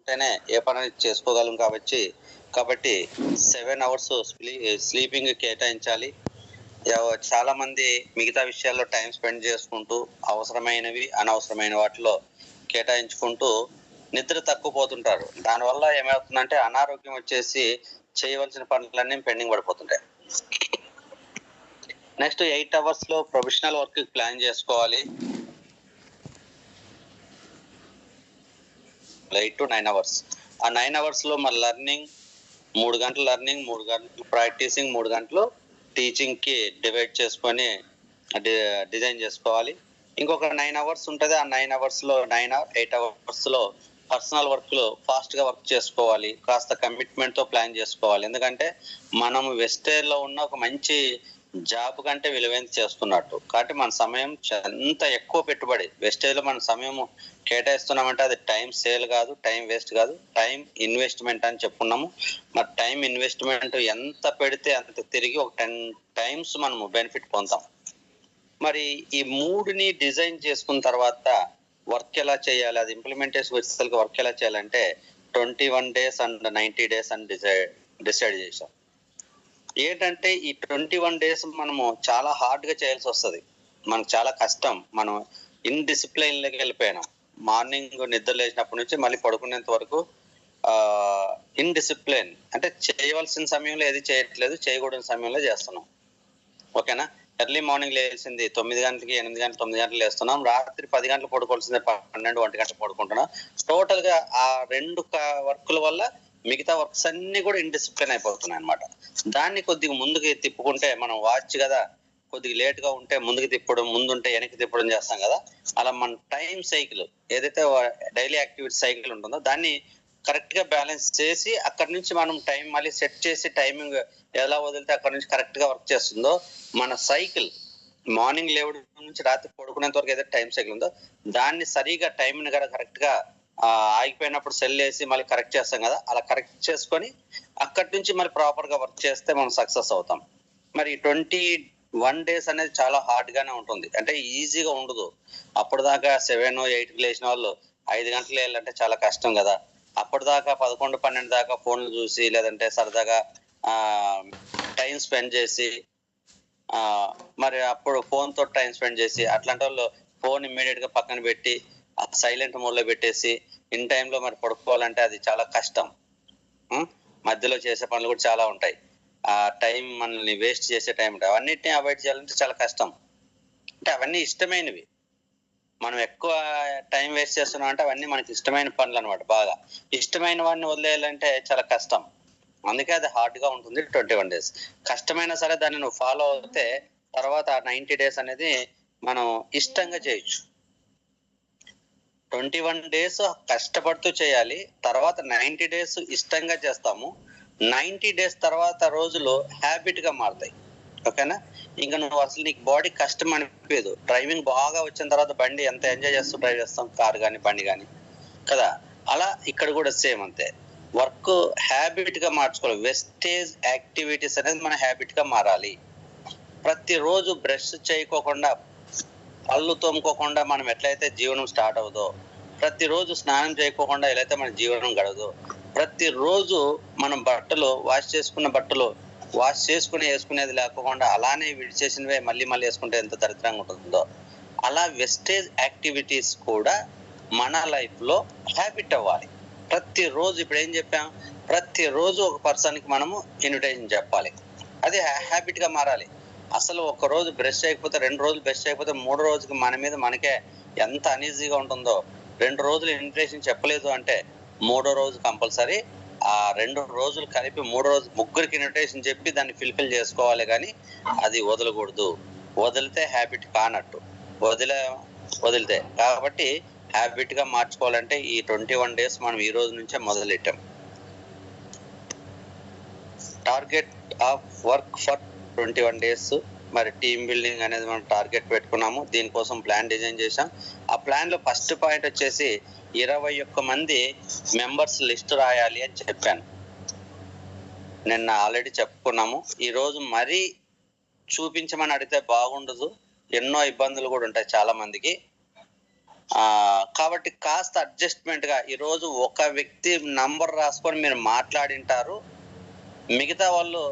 ఉంటేనే ఏ పని చేసుకోగలం కాబట్టి 7 అవర్స్ స్లీపింగ్ కేటాయించాలి. చాలా మంది మిగతా విషయాల్లో టైం స్పెండ్ చేసుకుంటూ అవసరమైనవి అనవసరమైన వాటిలో కేటాయించుకుంటూ నిద్ర తక్కువ పోతుంటారు. దానివల్ల ఏమవుతుందంటే అనారోగ్యం వచ్చేసి చేయవలసిన పనులన్నీ పెండింగ్ పడిపోతుంటాయి. నెక్స్ట్ 8 అవర్స్ లో ప్రొఫెషనల్ వర్క్ ప్లాన్ చేసుకోవాలి. 8 to 9 అవర్స్. ఆ 9 అవర్స్ లో మన లెర్నింగ్ 3 గంటలు లెర్నింగ్, 3 గంటలు ప్రాక్టీసింగ్, 3 గంటలు టీచింగ్ కి డివైడ్ చేసుకొని డిజైన్ చేసుకోవాలి. ఇంకొక 9 అవర్స్ ఉంటుంది. ఆ 9 అవర్స్ లో 8 అవర్స్ లో పర్సనల్ వర్క్ లో ఫాస్ట్ గా వర్క్ చేసుకోవాలి. కాస్త కమిట్మెంట్ తో ప్లాన్ చేసుకోవాలి. ఎందుకంటే మనం వెస్టేజ్ లో ఉన్న ఒక మంచి జాబ్ కంటే విలువైన చేస్తున్నట్టు. కాబట్టి మన సమయం ఎంత ఎక్కువ పెట్టుబడి వెస్టేజ్ లో మన సమయం కేటాయిస్తున్నామంటే అది టైం సేల్ కాదు, టైం వేస్ట్ కాదు, టైం ఇన్వెస్ట్మెంట్ అని చెప్పుకున్నాము. మరి టైం ఇన్వెస్ట్మెంట్ ఎంత పెడితే అంత తిరిగి ఒక 10 టైమ్స్ మనము బెనిఫిట్ పొందాం. మరి ఈ మూడుని డిజైన్ చేసుకున్న తర్వాత వర్క్ ఎలా చేయాలి, అది ఇంప్లిమెంటేషన్ వచ్చేసరికి వర్క్ ఎలా చేయాలంటే 21 days అండ్ 90 days అని డిసైడ్ చేశాం. ఏంటంటే ఈ 21 days మనము చాలా హార్డ్ గా చేయాల్సి వస్తుంది. మనకు చాలా కష్టం. మనం ఇన్‌డిసిప్లైన్ లోకి వెళ్ళిపోయినాం. మార్నింగ్ నిద్ర లేచినప్పటి నుంచి మళ్ళీ పడుకునేంత వరకు ఇన్‌డిసిప్లైన్ అంటే చేయవలసిన సమయంలో ఏది చేయట్లేదు, చేయకూడని సమయంలో చేస్తున్నాం. ఓకేనా? ఎర్లీ మార్నింగ్ లేచింది 9 గంటలకి, 8 గంటలు, 9 గంటలు లేస్తున్నాం. రాత్రి 10 గంటలు పడుకోవాల్సిందే 12, 1 గంట పడుకుంటున్నాం. టోటల్ గా ఆ 2 వర్కుల వల్ల మిగతా వర్క్స్ అన్ని కూడా ఇన్‌డిసిప్లైన్ అయిపోతున్నాయి అనమాట. దాన్ని కొద్దిగా ముందుకు తిప్పుకుంటే, మనం వాచ్ కదా, కొద్దిగా లేట్ గా ఉంటే ముందుకు తిప్పడం, ముందుంటే వెనక్కి తిప్పడం చేస్తాం కదా. అలా మన టైం సైకిల్ ఏదైతే డైలీ యాక్టివిటీ సైకిల్ ఉంటుందో దాన్ని కరెక్ట్ గా బ్యాలెన్స్ చేసి అక్కడి నుంచి మనం టైం మళ్ళీ సెట్ చేసి టైమింగ్ ఎలా వదిలితే అక్కడి నుంచి కరెక్ట్ గా వర్క్ చేస్తుందో మన సైకిల్ మార్నింగ్ లేవడం నుంచి రాత్రి పడుకునేంత వరకు ఏదైతే టైం సైకిల్ ఉందో దాన్ని సరిగా టైంని కూడా కరెక్ట్ గా ఆగిపోయినప్పుడు సెల్ వేసి మళ్ళీ కరెక్ట్ చేస్తాం కదా. అలా కరెక్ట్ చేసుకొని అక్కడి నుంచి మరి ప్రాపర్ గా వర్క్ చేస్తే మనం సక్సెస్ అవుతాం. మరి 21 days అనేది చాలా హార్డ్ గానే ఉంటుంది. అంటే ఈజీగా ఉండదు. అప్పటిదాకా 7, 8 లేచిన వాళ్ళు 5 గంటలు వెళ్ళాలంటే చాలా కష్టం కదా. అప్పటిదాకా 11, 12 దాకా ఫోన్లు చూసి లేదంటే సరదాగా టైం స్పెండ్ చేసి మరి అప్పుడు ఫోన్ తో టైం స్పెండ్ చేసి అట్లాంటి వాళ్ళు ఫోన్ ఇమ్మీడియట్ గా పక్కన పెట్టి సైలెంట్ మోడ్ లో పెట్టేసి ఇన్ టైంలో మరి పడుకోవాలంటే అది చాలా కష్టం. మధ్యలో చేసే పనులు కూడా చాలా ఉంటాయి. ఆ టైం మనల్ని వేస్ట్ చేసే టైం ఉంటాయి. అవన్నిటిని అవాయిడ్ చేయాలంటే చాలా కష్టం. అంటే అవన్నీ ఇష్టమైనవి. మనం ఎక్కువ టైం వేస్ట్ చేస్తున్నాం అంటే అవన్నీ మనకి ఇష్టమైన పనులు అనమాట. బాగా ఇష్టమైన వాడిని వదిలేయాలంటే చాలా కష్టం. అందుకే అది హార్డ్ గా ఉంటుంది 21 days. కష్టమైనా సరే దాన్ని నువ్వు ఫాలో అవుతే తర్వాత 90 days అనేది మనం ఇష్టంగా చేయొచ్చు. 21 days కష్టపడుతూ చేయాలి. తర్వాత 90 days ఇష్టంగా చేస్తాము. 90 days తర్వాత రోజులు హ్యాబిట్ గా మారుతాయి. ఓకేనా? ఇంకా నువ్వు అసలు నీకు బాడీ కష్టం అనిపించదు. డ్రైవింగ్ బాగా వచ్చిన తర్వాత బండి ఎంత ఎంజాయ్ చేస్తూ డ్రైవ్ చేస్తాం, కారు కానీ బండి కానీ కదా. అలా ఇక్కడ కూడా సేమ్ అంతే. వర్క్ హ్యాబిట్ గా మార్చుకోవాలి. వెస్టేజ్ యాక్టివిటీస్ అనేది మన హ్యాబిట్ గా మారాలి. ప్రతిరోజు బ్రష్ చేయకోకుండా, పళ్ళు తోముకోకుండా మనం ఎట్లయితే జీవనం స్టార్ట్ అవుదో, ప్రతిరోజు స్నానం చేయకోకుండా ఎలా మన జీవనం గడవదో, ప్రతిరోజు మనం బట్టలు వాష్ చేసుకుని వేసుకునేది లేకుండా అలానే విడిచేసినవే మళ్ళీ మళ్ళీ వేసుకుంటే ఎంత దరిద్రంగా ఉంటుందో, అలా వెస్టేజ్ యాక్టివిటీస్ కూడా మన లైఫ్ లో హ్యాబిట్ అవ్వాలి. ప్రతిరోజు ఇప్పుడు ఏం చెప్పాం, ప్రతిరోజు ఒక పర్సన్ కి మనము ఇన్విటేషన్ చెప్పాలి. అది హ్యాబిట్ గా మారాలి. అసలు ఒక రోజు బ్రష్ చేయకపోతే, 2 రోజులు బ్రష్ చేయకపోతే, 3 రోజుకి మన మీద మనకే ఎంత అనీజీగా ఉంటుందో. 2 రోజులు ఇన్విటేషన్ చెప్పలేదు అంటే 3వ రోజు కంపల్సరీ ఆ 2 రోజులు కలిపి 3వ రోజు ముగ్గురికి ఇన్విటేషన్ చెప్పి దాన్ని ఫిల్ఫిల్ చేసుకోవాలి. కానీ అది వదలకూడదు. వదిలితే హ్యాబిట్ కానట్టు. వదిలితే కాబట్టి హ్యాబిట్ గా మార్చుకోవాలంటే ఈ 21 days మనం ఈ రోజు నుంచే మొదలెట్టాం. Target of work for 21 days. మరి టీమ్ బిల్డింగ్ అనేది మనం టార్గెట్ పెట్టుకున్నాము. దీనికోసం ప్లాన్ డిజైన్ చేశాం. ఆ ప్లాన్ లో ఫస్ట్ పాయింట్ వచ్చేసి 21 మంది మెంబర్స్ లిస్ట్ రాయాలి అని చెప్పాను. నిన్న ఆల్రెడీ చెప్పుకున్నాము. ఈ రోజు మరీ చూపించమని అడిగితే బాగుండదు. ఎన్నో ఇబ్బందులు కూడా ఉంటాయి చాలా మందికి. కాబట్టి కాస్త అడ్జస్ట్మెంట్ గా ఈరోజు ఒక వ్యక్తి నంబర్ రాసుకొని మీరు మాట్లాడింటారు, మిగతా వాళ్ళు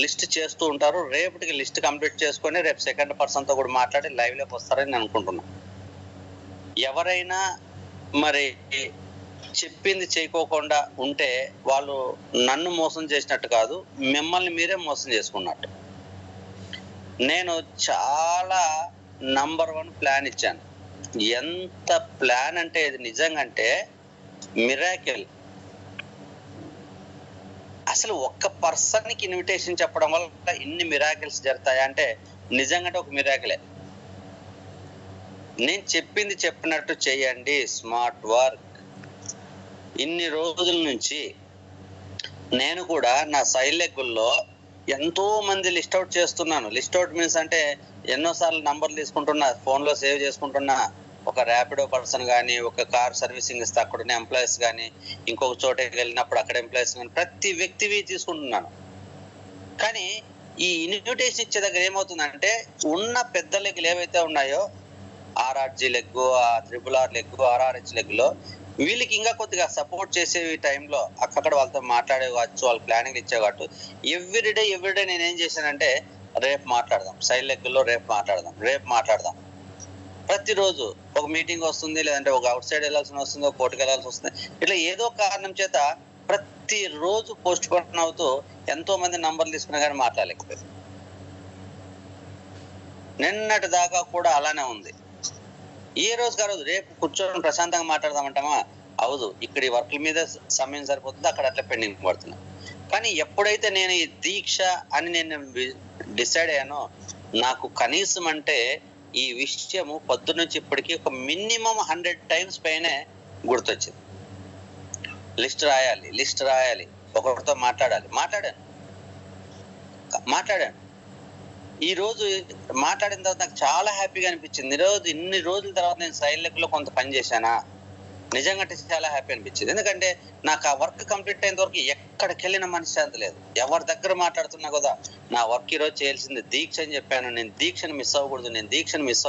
లిస్ట్ చేస్తూ ఉంటారు. రేపటికి లిస్ట్ కంప్లీట్ చేసుకొని రేపు సెకండ్ పర్సన్ తో కూడా మాట్లాడి లైవ్ లోకి వస్తారని నేను అనుకుంటున్నా. ఎవరైనా మరి చెప్పింది చేయకోకుండా ఉంటే వాళ్ళు నన్ను మోసం చేసినట్టు కాదు, మిమ్మల్ని మీరే మోసం చేసుకున్నట్టు. నేను చాలా నంబర్ 1 ప్లాన్ ఇచ్చాను. ఎంత ప్లాన్ అంటే ఇది నిజంగా అంటే మిరాకిల్. అసలు ఒక్క పర్సన్కి ఇన్విటేషన్ చెప్పడం వల్ల ఇన్ని మిరాకిల్స్ జరుగుతాయా అంటే నిజంగా ఒక మిరాకిలే. నేను చెప్పింది చెప్పినట్టు చేయండి, స్మార్ట్ వర్క్. ఇన్ని రోజుల నుంచి నేను కూడా నా సైడ్ లెగ్గుల్లో ఎంతో మంది లిస్ట్ అవుట్ చేస్తున్నాను. లిస్ట్ అవుట్ మీన్స్ అంటే ఎన్నోసార్లు నంబర్లు తీసుకుంటున్నా, ఫోన్లో సేవ్ చేసుకుంటున్నా. ఒక ర్యాపిడో పర్సన్ కానీ, ఒక కార్ సర్వీసింగ్ ఇస్తే అక్కడ ఉన్న ఎంప్లాయీస్ కానీ, ఇంకొక చోటకి వెళ్ళినప్పుడు అక్కడ ఎంప్లాయీస్ కానీ, ప్రతి వ్యక్తివి తీసుకుంటున్నాను. కానీ ఈ ఇన్విటేషన్ ఇచ్చే దగ్గర ఏమవుతుందంటే ఉన్న పెద్ద లెగ్గులు ఏవైతే ఉన్నాయో, RRG leg, RRR leg, RRH లెగ్గులో వీళ్ళకి ఇంకా కొద్దిగా సపోర్ట్ చేసే టైంలో అక్కడ వాళ్ళతో మాట్లాడే కావచ్చు, వాళ్ళ ప్లానింగ్ ఇచ్చే కావచ్చు. ఎవ్రీడే నేను ఏం చేశానంటే రేపు మాట్లాడదాం, సైడ్ లెగ్గుల్లో రేపు మాట్లాడదాం. ప్రతిరోజు ఒక మీటింగ్ వస్తుంది, లేదంటే ఒక అవుట్ సైడ్ వెళ్ళాల్సి వస్తుంది, ఒక కోర్టుకు వెళ్ళాల్సి వస్తుంది. ఇట్లా ఏదో కారణం చేత ప్రతిరోజు పోస్ట్ పోన్ అవుతూ ఎంతో మంది నంబర్లు తీసుకున్నా కానీ మాట్లాడలేకపోయింది. నిన్నటి దాకా కూడా అలానే ఉంది. ఏ రోజుకి ఆ రోజు రేపు కూర్చొని ప్రశాంతంగా మాట్లాడదామంటామా, అవదు. ఇక్కడ ఈ వర్క్ల మీద సమయం సరిపోతుంది, అక్కడ అట్లా పెండింగ్ పడుతున్నా. కానీ ఎప్పుడైతే నేను ఈ దీక్ష అని నేను డిసైడ్ అయ్యానో, నాకు కనీసం అంటే ఈ విషయము పొద్దు నుంచి ఇప్పటికీ ఒక మినిమం 100 times పైనే గుర్తొచ్చింది. లిస్ట్ రాయాలి, ఒకరితో మాట్లాడాను. ఈ రోజు మాట్లాడిన తర్వాత నాకు చాలా హ్యాపీగా అనిపించింది. ఇన్ని రోజుల తర్వాత నేను సైడ్ లెగ్లో కొంత పని చేశానా, నిజంగా చాలా హ్యాపీ అనిపించింది. ఎందుకంటే నాకు ఆ వర్క్ కంప్లీట్ అయిన వరకు ఎక్కడికి వెళ్ళిన మనశ్శాంతి లేదు. ఎవరి దగ్గర మాట్లాడుతున్నా కదా, నా వర్క్ ఈరోజు చేయాల్సింది దీక్ష అని చెప్పాను. నేను దీక్షను మిస్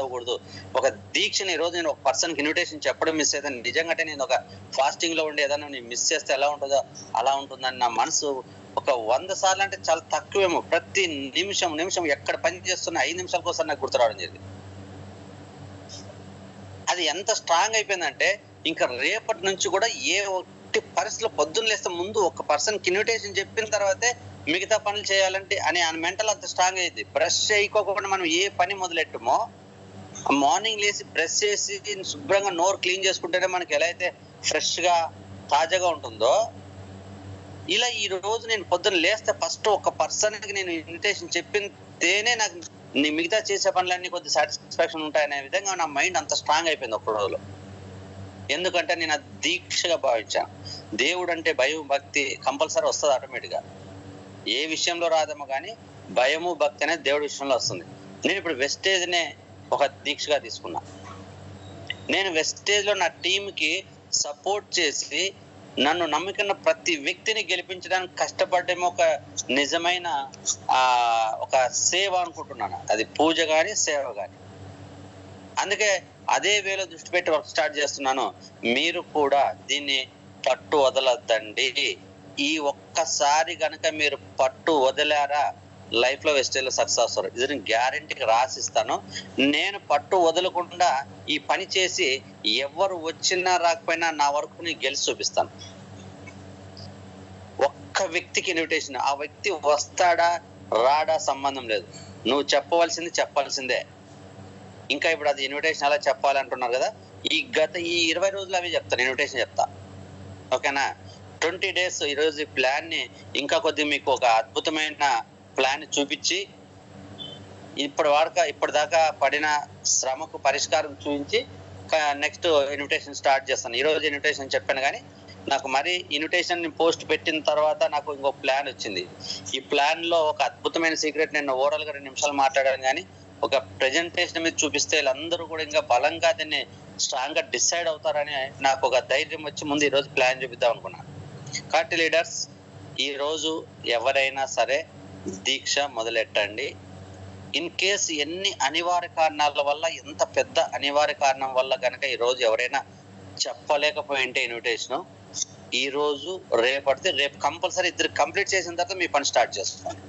అవ్వకూడదు. ఒక దీక్షని ఈరోజు నేను ఒక పర్సన్కి ఇన్విటేషన్ చెప్పడం మిస్ అయితే నిజంగా నేను ఒక ఫాస్టింగ్ లో ఉండి ఏదైనా నేను మిస్ చేస్తే ఎలా ఉంటుందో అలా ఉంటుందని నా మనసు ఒక 100 సార్లు అంటే చాలా తక్కువేమో. ప్రతి నిమిషం ఎక్కడ పని చేస్తున్నా 5 నిమిషాల కోసం నాకు గుర్తురావడం జరిగింది. అది ఎంత స్ట్రాంగ్ అయిపోయిందంటే ఇంకా రేపటి నుంచి కూడా ఏ ఒట్టి పరిస్థితిలో పొద్దున్న లేస్తే ముందు ఒక పర్సన్కి ఇన్విటేషన్ చెప్పిన తర్వాతే మిగతా పనులు చేయాలంటే అని ఆ మెంటల్ అంత స్ట్రాంగ్ అయ్యింది. బ్రష్ చేయకోకుండా మనం ఏ పని మొదలెట్టమో, మార్నింగ్ లేసి బ్రష్ చేసి శుభ్రంగా నోరు క్లీన్ చేసుకుంటేనే మనకి ఎలా అయితే ఫ్రెష్ గా తాజాగా ఉంటుందో, ఇలా ఈ రోజు నేను పొద్దున్న లేస్తే ఫస్ట్ ఒక పర్సన్కి నేను ఇన్విటేషన్ చెప్పితేనే నాకు మిగతా చేసే పనులన్నీ కొద్ది సాటిస్ఫాక్షన్ ఉంటాయనే విధంగా నా మైండ్ అంత స్ట్రాంగ్ అయిపోయింది ఒక రోజులో. ఎందుకంటే నేను అది దీక్షగా భావించాను. దేవుడు అంటే భయం భక్తి కంపల్సరీ వస్తుంది ఆటోమేటిక్గా. ఏ విషయంలో రాదేమో కానీ భయము భక్తి అనేది దేవుడి విషయంలో వస్తుంది. నేను ఇప్పుడు వెస్టేజ్నే ఒక దీక్షగా తీసుకున్నా. నేను వెస్టేజ్లో నా టీంకి సపోర్ట్ చేసి నన్ను నమ్ముకున్న ప్రతి వ్యక్తిని గెలిపించడానికి కష్టపడ్డేమో ఒక నిజమైన ఒక సేవ అనుకుంటున్నాను. అది పూజ కానీ సేవ కానీ. అందుకే అదే వేలో దృష్టి పెట్టి వర్క్ స్టార్ట్ చేస్తున్నాను. మీరు కూడా దీన్ని పట్టు వదలొద్దండి. ఈ ఒక్కసారి కనుక మీరు పట్టు వదిలారా లైఫ్ లో వెస్టేజ్ లో సక్సెస్ అవుతారు. ఇది గ్యారెంటీకి రాసిస్తాను. నేను పట్టు వదలకుండా ఈ పని చేసి ఎవరు వచ్చినా రాకపోయినా నా వరకు నేను గెలిచి చూపిస్తాను. ఒక్క వ్యక్తికి ఇన్విటేషన్, ఆ వ్యక్తి వస్తాడా రాడా సంబంధం లేదు. నువ్వు చెప్పాల్సిందే. ఇంకా ఇప్పుడు అది ఇన్విటేషన్ అలా చెప్పాలంటున్నారు కదా, ఈ 20 రోజులు అవి చెప్తాను, ఇన్విటేషన్ చెప్తా. ఓకేనా? 20 days ఈరోజు ఈ ప్లాన్ ని ఇంకా కొద్దిగా మీకు ఒక అద్భుతమైన ప్లాన్ చూపించి ఇప్పటిదాకా పడిన శ్రమకు పరిష్కారం చూపించి నెక్స్ట్ ఇన్విటేషన్ స్టార్ట్ చేస్తాను. ఈరోజు ఇన్విటేషన్ చెప్పాను కానీ నాకు మరి ఇన్విటేషన్ పోస్ట్ పెట్టిన తర్వాత నాకు ఇంకో ప్లాన్ వచ్చింది. ఈ ప్లాన్ లో ఒక అద్భుతమైన సీక్రెట్ నేను ఓవరాల్ గా 2 నిమిషాలు మాట్లాడాను కానీ ఒక ప్రెజెంటేషన్ మీద చూపిస్తే వీళ్ళందరూ కూడా ఇంకా బలంగా దీన్ని స్ట్రాంగ్ గా డిసైడ్ అవుతారని నాకు ఒక ధైర్యం వచ్చి ముందు ఈరోజు ప్లాన్ చూపిద్దాం అనుకున్నాను. కాబట్టి లీడర్స్, ఈ రోజు ఎవరైనా సరే దీక్ష మొదలెట్టండి. ఇన్ కేస్ ఎన్ని అనివార్య కారణాల వల్ల, ఎంత పెద్ద అనివార్య కారణం వల్ల కనుక ఈరోజు ఎవరైనా చెప్పలేకపోయింటే ఇన్విటేషన్, ఈ రోజు రేపడితే రేపు కంపల్సరీ ఇద్దరు కంప్లీట్ చేసిన తర్వాత మీ పని స్టార్ట్ చేస్తాను.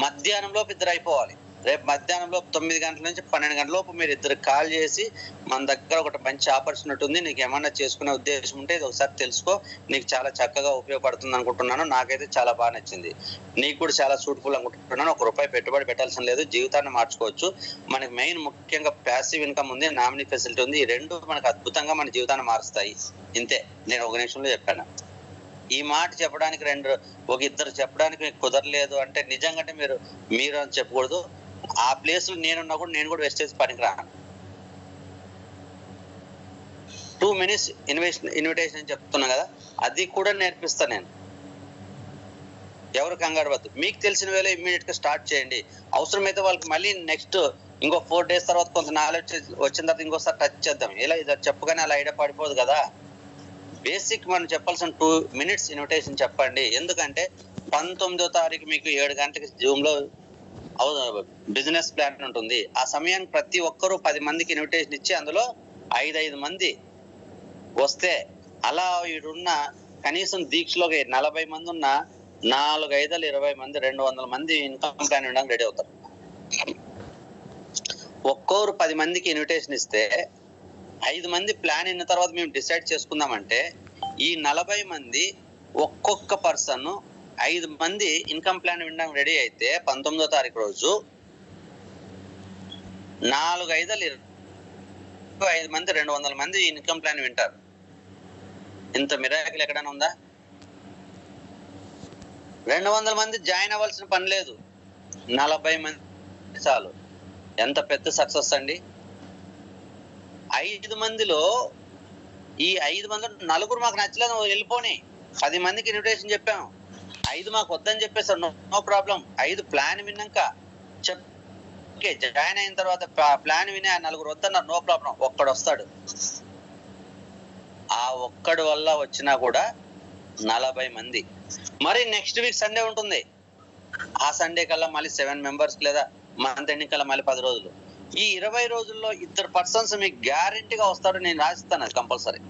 మధ్యాహ్నంలోపు ఇద్దరు అయిపోవాలి. రేపు మధ్యాహ్నంలోపు 9 గంటల నుంచి 12 గంటల లోపు మీరు ఇద్దరు కాల్ చేసి, మన దగ్గర ఒకటి మంచి ఆపర్చునిటీ ఉంది, నీకు ఏమన్నా చేసుకునే ఉద్దేశం ఉంటే ఇది ఒకసారి తెలుసుకో, నీకు చాలా చక్కగా ఉపయోగపడుతుంది అనుకుంటున్నాను, నాకైతే చాలా బాగా నచ్చింది, నీకు కూడా చాలా సూట్ఫుల్ అనుకుంటున్నాను, ₹1 పెట్టుబడి పెట్టాల్సిన లేదు, జీవితాన్ని మార్చుకోవచ్చు, మనకి మెయిన్ ముఖ్యంగా ప్యాసివ్ ఇన్కమ్ ఉంది, నామినీ ఫెసిలిటీ ఉంది, ఈ రెండు మనకు అద్భుతంగా మన జీవితాన్ని మారుస్తాయి. ఇంతే, నేను ఒక నిమిషంలో చెప్పాను. ఈ మాట చెప్పడానికి ఒక ఇద్దరు చెప్పడానికి మీకు కుదరలేదు అంటే నిజంగా మీరు అని చెప్పకూడదు. ఆ ప్లేస్ లో నేనున్నా కూడా నేను కూడా వెస్టేజ్ పనికి రాను. 2 minutes ఇన్విటేషన్ చెప్తున్నా కదా, అది కూడా నేర్పిస్తాను నేను. ఎవరు కంగారు వద్దు, మీకు తెలిసిన వేళ ఇమ్మీడియట్ గా స్టార్ట్ చేయండి. అవసరమైతే వాళ్ళకి మళ్ళీ నెక్స్ట్ ఇంకో 4 days తర్వాత కొంత నాలెడ్జ్ వచ్చిన తర్వాత ఇంకోసారి టచ్ చేద్దాం. ఇలా ఇది చెప్పగానే అలా ఐడియా పడిపోదు కదా. బేసిక్ మనం చెప్పాల్సిన 2 minutes ఇన్విటేషన్ చెప్పండి. ఎందుకంటే 19వ తారీఖు మీకు 7 గంటలకి జూమ్ లో బిజినెస్ ప్లాన్ ఉంటుంది. ఆ సమయానికి ప్రతి ఒక్కరూ 10 మందికి ఇన్విటేషన్ ఇచ్చి అందులో 5 మంది వస్తే, అలా ఇడున్న కనీసం దీక్షలో 40 మంది ఉన్న 4, 5, 20 మంది 200 మంది ఇన్కమ్ ప్లాన్ ఇవ్వడానికి రెడీ అవుతారు. ఒక్కొరు 10 మందికి ఇన్విటేషన్ ఇస్తే 5 మంది ప్లాన్ అయిన తర్వాత మేము డిసైడ్ చేసుకుందామంటే, ఈ 40 మంది ఒక్కొక్క పర్సన్ 5 మంది ఇన్కమ్ ప్లాన్ వినడానికి రెడీ అయితే 19వ తారీఖు రోజు 4, 5, 5 మంది 200 మంది ఇన్కమ్ ప్లాన్ వింటారు. ఇంత మిరాకిల్ ఎక్కడైనా ఉందా? 200 మంది జాయిన్ అవ్వాల్సిన పని లేదు, 40 మంది చాలు. ఎంత పెద్ద సక్సెస్ అండి. 5 మందిలో ఈ 5 మందిలో 4 మాకు నచ్చలేదు, వెళ్ళిపోని. 10 మందికి ఇన్విటేషన్ చెప్పాం, 5 మాకు వద్దని చెప్పేసారు, నో ప్రాబ్లం. 5 ప్లాన్ విన్నాక జాయిన్ అయిన తర్వాత ప్లాన్ విని 4 వద్దన్నారు, నో ప్రాబ్లం. ఒక్కడు వస్తాడు. ఆ ఒక్కడు వల్ల వచ్చినా కూడా 40 మంది. మరి నెక్స్ట్ వీక్ సండే ఉంటుంది, ఆ సండే కల్లా మళ్ళీ 7 members లేదా మంత్ ఎండింగ్ కల్లా మళ్ళీ 10 రోజులు. ఈ 20 రోజుల్లో 2 persons మీకు గ్యారెంటీగా వస్తాడు, నేను రాసిస్తాను. అది కంపల్సరీ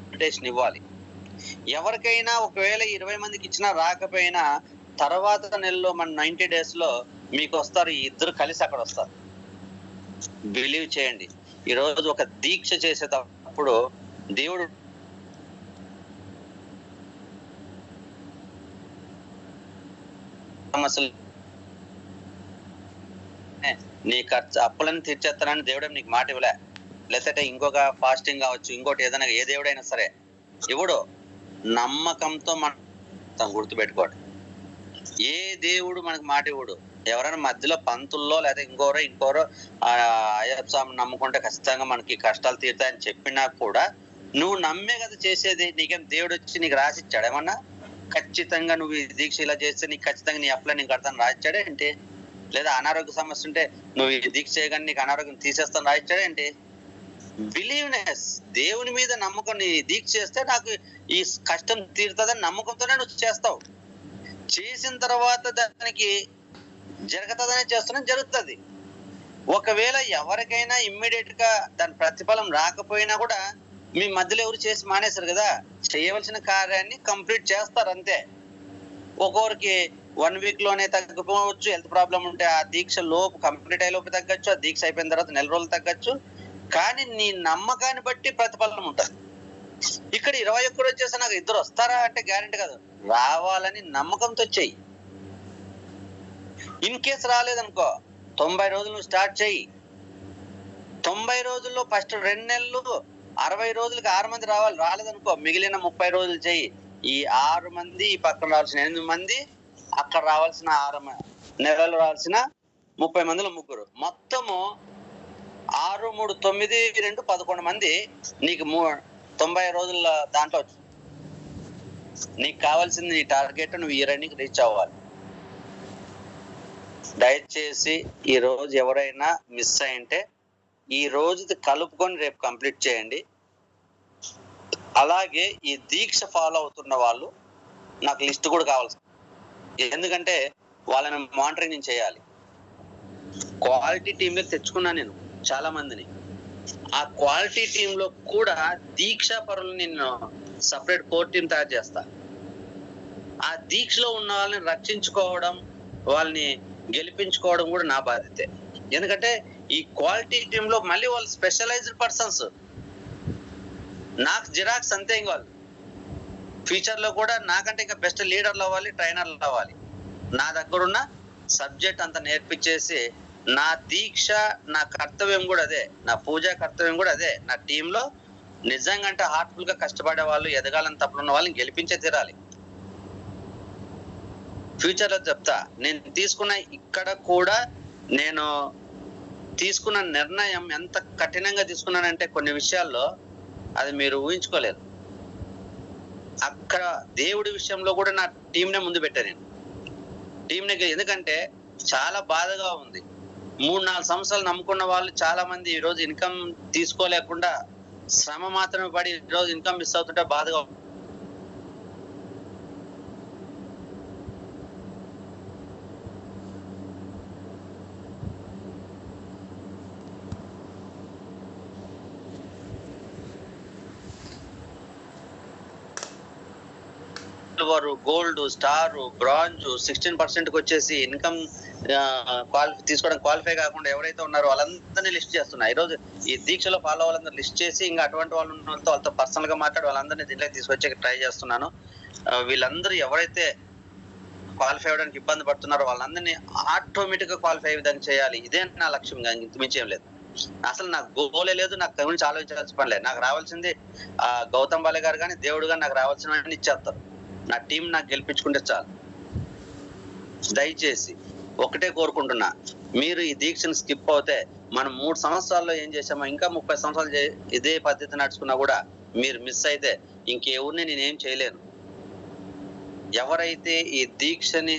ఇన్విటేషన్ ఇవ్వాలి. ఎవరికైనా ఒకవేళ 20 మందికి ఇచ్చినా రాకపోయినా తర్వాత నెలలో మన 90 days లో మీకు వస్తారు, ఈ 2 కలిసి అక్కడ వస్తారు. బిలీవ్ చేయండి. ఈ రోజు ఒక దీక్ష చేసేటప్పుడు దేవుడు సమస్యలు, నీ ఖర్చు అప్పులను తీర్చేస్తానని దేవుడే నీకు మాట ఇవ్వలే. లేకపోతే ఇంకొక ఫాస్టింగ్ కావచ్చు, ఇంకోటి ఏదైనా, ఏ దేవుడైనా సరే ఇవ్వడు. నమ్మకంతో మనం గుర్తుపెట్టుకోండి, ఏ దేవుడు మనకు మాట ఇవ్వడు. ఎవరైనా మధ్యలో పంతుల్లో లేదా ఇంకోరో అయ్యప్ప స్వామి నమ్ముకుంటే ఖచ్చితంగా మనకి కష్టాలు తీరుతాయని చెప్పినా కూడా నువ్వు నమ్మే కదా చేసేది. నీకేం దేవుడు వచ్చి నీకు రాసిచ్చాడు ఏమన్నా? ఖచ్చితంగా నువ్వు ఈ దీక్ష ఇలా చేస్తే నీకు ఖచ్చితంగా నీ అప్పులో నీకు కడతాను రాసిచ్చాడే ఏంటి? లేదా అనారోగ్య సమస్య ఉంటే నువ్వు ఈ దీక్ష చేయగానే నీకు అనారోగ్యం తీసేస్తాను రాసిచ్చాడే ఏంటి? బిలీవ్నెస్, దేవుని మీద నమ్మకం. నీ దీక్ష చేస్తే నాకు ఈ కష్టం తీరుతుందని నమ్మకంతోనే నువ్వు చేస్తావు. చేసిన తర్వాత దానికి జరుగుతుందనే చేస్తున్నా, జరుగుతుంది. ఒకవేళ ఎవరికైనా ఇమ్మీడియట్ గా దాని ప్రతిఫలం రాకపోయినా కూడా మీ మధ్యలో ఎవరు చేసి మానేశారు కదా, చేయవలసిన కార్యాన్ని కంప్లీట్ చేస్తారు అంతే. ఒక్కొరికి 1 week లోనే తగ్గిపోవచ్చు, హెల్త్ ప్రాబ్లం ఉంటే ఆ దీక్ష లోపు కంప్లీట్ అయ్యే లోపు తగ్గచ్చు, ఆ దీక్ష అయిపోయిన తర్వాత 4 రోజులు తగ్గచ్చు. కానీ నీ నమ్మకాన్ని బట్టి ప్రతిఫలం ఉంటుంది. ఇక్కడ 21 వచ్చేసి నాకు 2 వస్తారా అంటే గ్యారెంటీ కాదు, రావాలని నమ్మకంతో చెయ్యి. ఇన్ కేసు రాలేదనుకో 90 రోజులు నువ్వు స్టార్ట్ చెయ్యి. 90 రోజుల్లో ఫస్ట్ 2 నెలలు 60 రోజులకి 6 మంది రావాలి. రాలేదనుకో మిగిలిన 30 రోజులు చెయ్యి. ఈ 6 మంది ఈ పక్కన రావాల్సిన 8 మంది, అక్కడ రావాల్సిన 6 నెలలు రావాల్సిన 30 మందిలో 3, మొత్తము 6, 3, 9, 2, 11 మంది నీకు 90 రోజుల దాంట్లో నీకు కావాల్సింది నీ టార్గెట్, నువ్వు ఈ రన్నింగ్ రీచ్ అవ్వాలి. దయచేసి ఈ రోజు ఎవరైనా మిస్ అయింటే ఈ రోజుది కలుపుకొని రేపు కంప్లీట్ చేయండి. అలాగే ఈ దీక్ష ఫాలో అవుతున్న వాళ్ళు నాకు లిస్ట్ కూడా కావాలి. ఎందుకంటే వాళ్ళని మానిటరింగ్ నేను చేయాలి. క్వాలిటీ టీంలో తెచ్చుకున్నా నేను చాలా మందిని. ఆ క్వాలిటీ టీంలో కూడా దీక్షా పరులు నేను సపరేట్ కోర్ టీం తయారు చేస్తా. ఆ దీక్షలో ఉన్న వాళ్ళని రక్షించుకోవడం, వాళ్ళని గెలిపించుకోవడం కూడా నా బాధ్యతే. ఎందుకంటే ఈ క్వాలిటీ టీంలో మళ్ళీ వాళ్ళు స్పెషలైజ్డ్ పర్సన్స్. నాకు జిరాక్స్ అంతే. ఇంకా వాళ్ళు ఫ్యూచర్ లో కూడా నాకంటే ఇంకా బెస్ట్ లీడర్లు అవ్వాలి, ట్రైనర్లు అవ్వాలి. నా దగ్గరున్న సబ్జెక్ట్ అంతా నేర్పించేసి నా దీక్ష, నా కర్తవ్యం కూడా అదే, నా పూజా కర్తవ్యం కూడా అదే. నా టీంలో నిజంగా అంటే హార్ట్ఫుల్ గా కష్టపడే వాళ్ళు, ఎదగాలని తప్పులున్న వాళ్ళని గెలిపించే తీరాలి. ఫ్యూచర్ లో చెప్తా, నేను తీసుకున్న ఇక్కడ కూడా నేను తీసుకున్న నిర్ణయం ఎంత కఠినంగా తీసుకున్నానంటే కొన్ని విషయాల్లో అది మీరు ఊహించుకోలేరు. అక్కడ దేవుడి విషయంలో కూడా నా టీంనే ముందు పెట్టా నేను. టీంనే, ఎందుకంటే చాలా బాధగా ఉంది. 3-4 సంవత్సరాలు నమ్ముకున్న వాళ్ళు చాలా మంది ఈ రోజు ఇన్కమ్ తీసుకోలేకుండా శ్రమ మాత్రమే పడి ఈ రోజు ఇన్కమ్ మిస్ అవుతుంటే బాధగా. సిల్వర్, గోల్డ్, స్టార్, బ్రాంజ్ 16% వచ్చేసి ఇన్కమ్ తీసుకోవడం క్వాలిఫై కాకుండా ఎవరైతే ఉన్నారో వాళ్ళందరినీ లిస్ట్ చేస్తున్నా. ఈ రోజు ఈ దీక్షలో ఫాలో వాళ్ళందరూ లిస్ట్ చేసి ఇంకా అటువంటి వాళ్ళు ఉన్న వాళ్ళతో పర్సనల్ గా మాట్లాడి వాళ్ళందరినీ దీంట్లోకి తీసుకొచ్చే ట్రై చేస్తున్నాను. వీళ్ళందరూ ఎవరైతే క్వాలిఫై అవ్వడానికి ఇబ్బంది పడుతున్నారో వాళ్ళందరినీ ఆటోమేటిక్ గా క్వాలిఫై అయ్యే విధంగా చేయాలి. ఇదే నా లక్ష్యం, ఇంతమించేం లేదు. అసలు నాకు గోలే లేదు, నాకు గురించి ఆలోచించాల్సిన పని లేదు. నాకు రావాల్సింది గౌతమ్ బాలే గారు కానీ దేవుడు గారు నాకు రావాల్సిన ఇచ్చేస్తారు. నా టీం నాకు గెలిపించుకుంటే చాలు. దయచేసి ఒకటే కోరుకుంటున్నా, మీరు ఈ దీక్షను స్కిప్ అవుతే మనం 3 సంవత్సరాల్లో ఏం చేసామో ఇంకా 30 సంవత్సరాలు ఇదే పద్ధతి నడుచుకున్నా కూడా మీరు మిస్ అయితే ఇంకెవరిని నేనేం చేయలేను. ఎవరైతే ఈ దీక్షని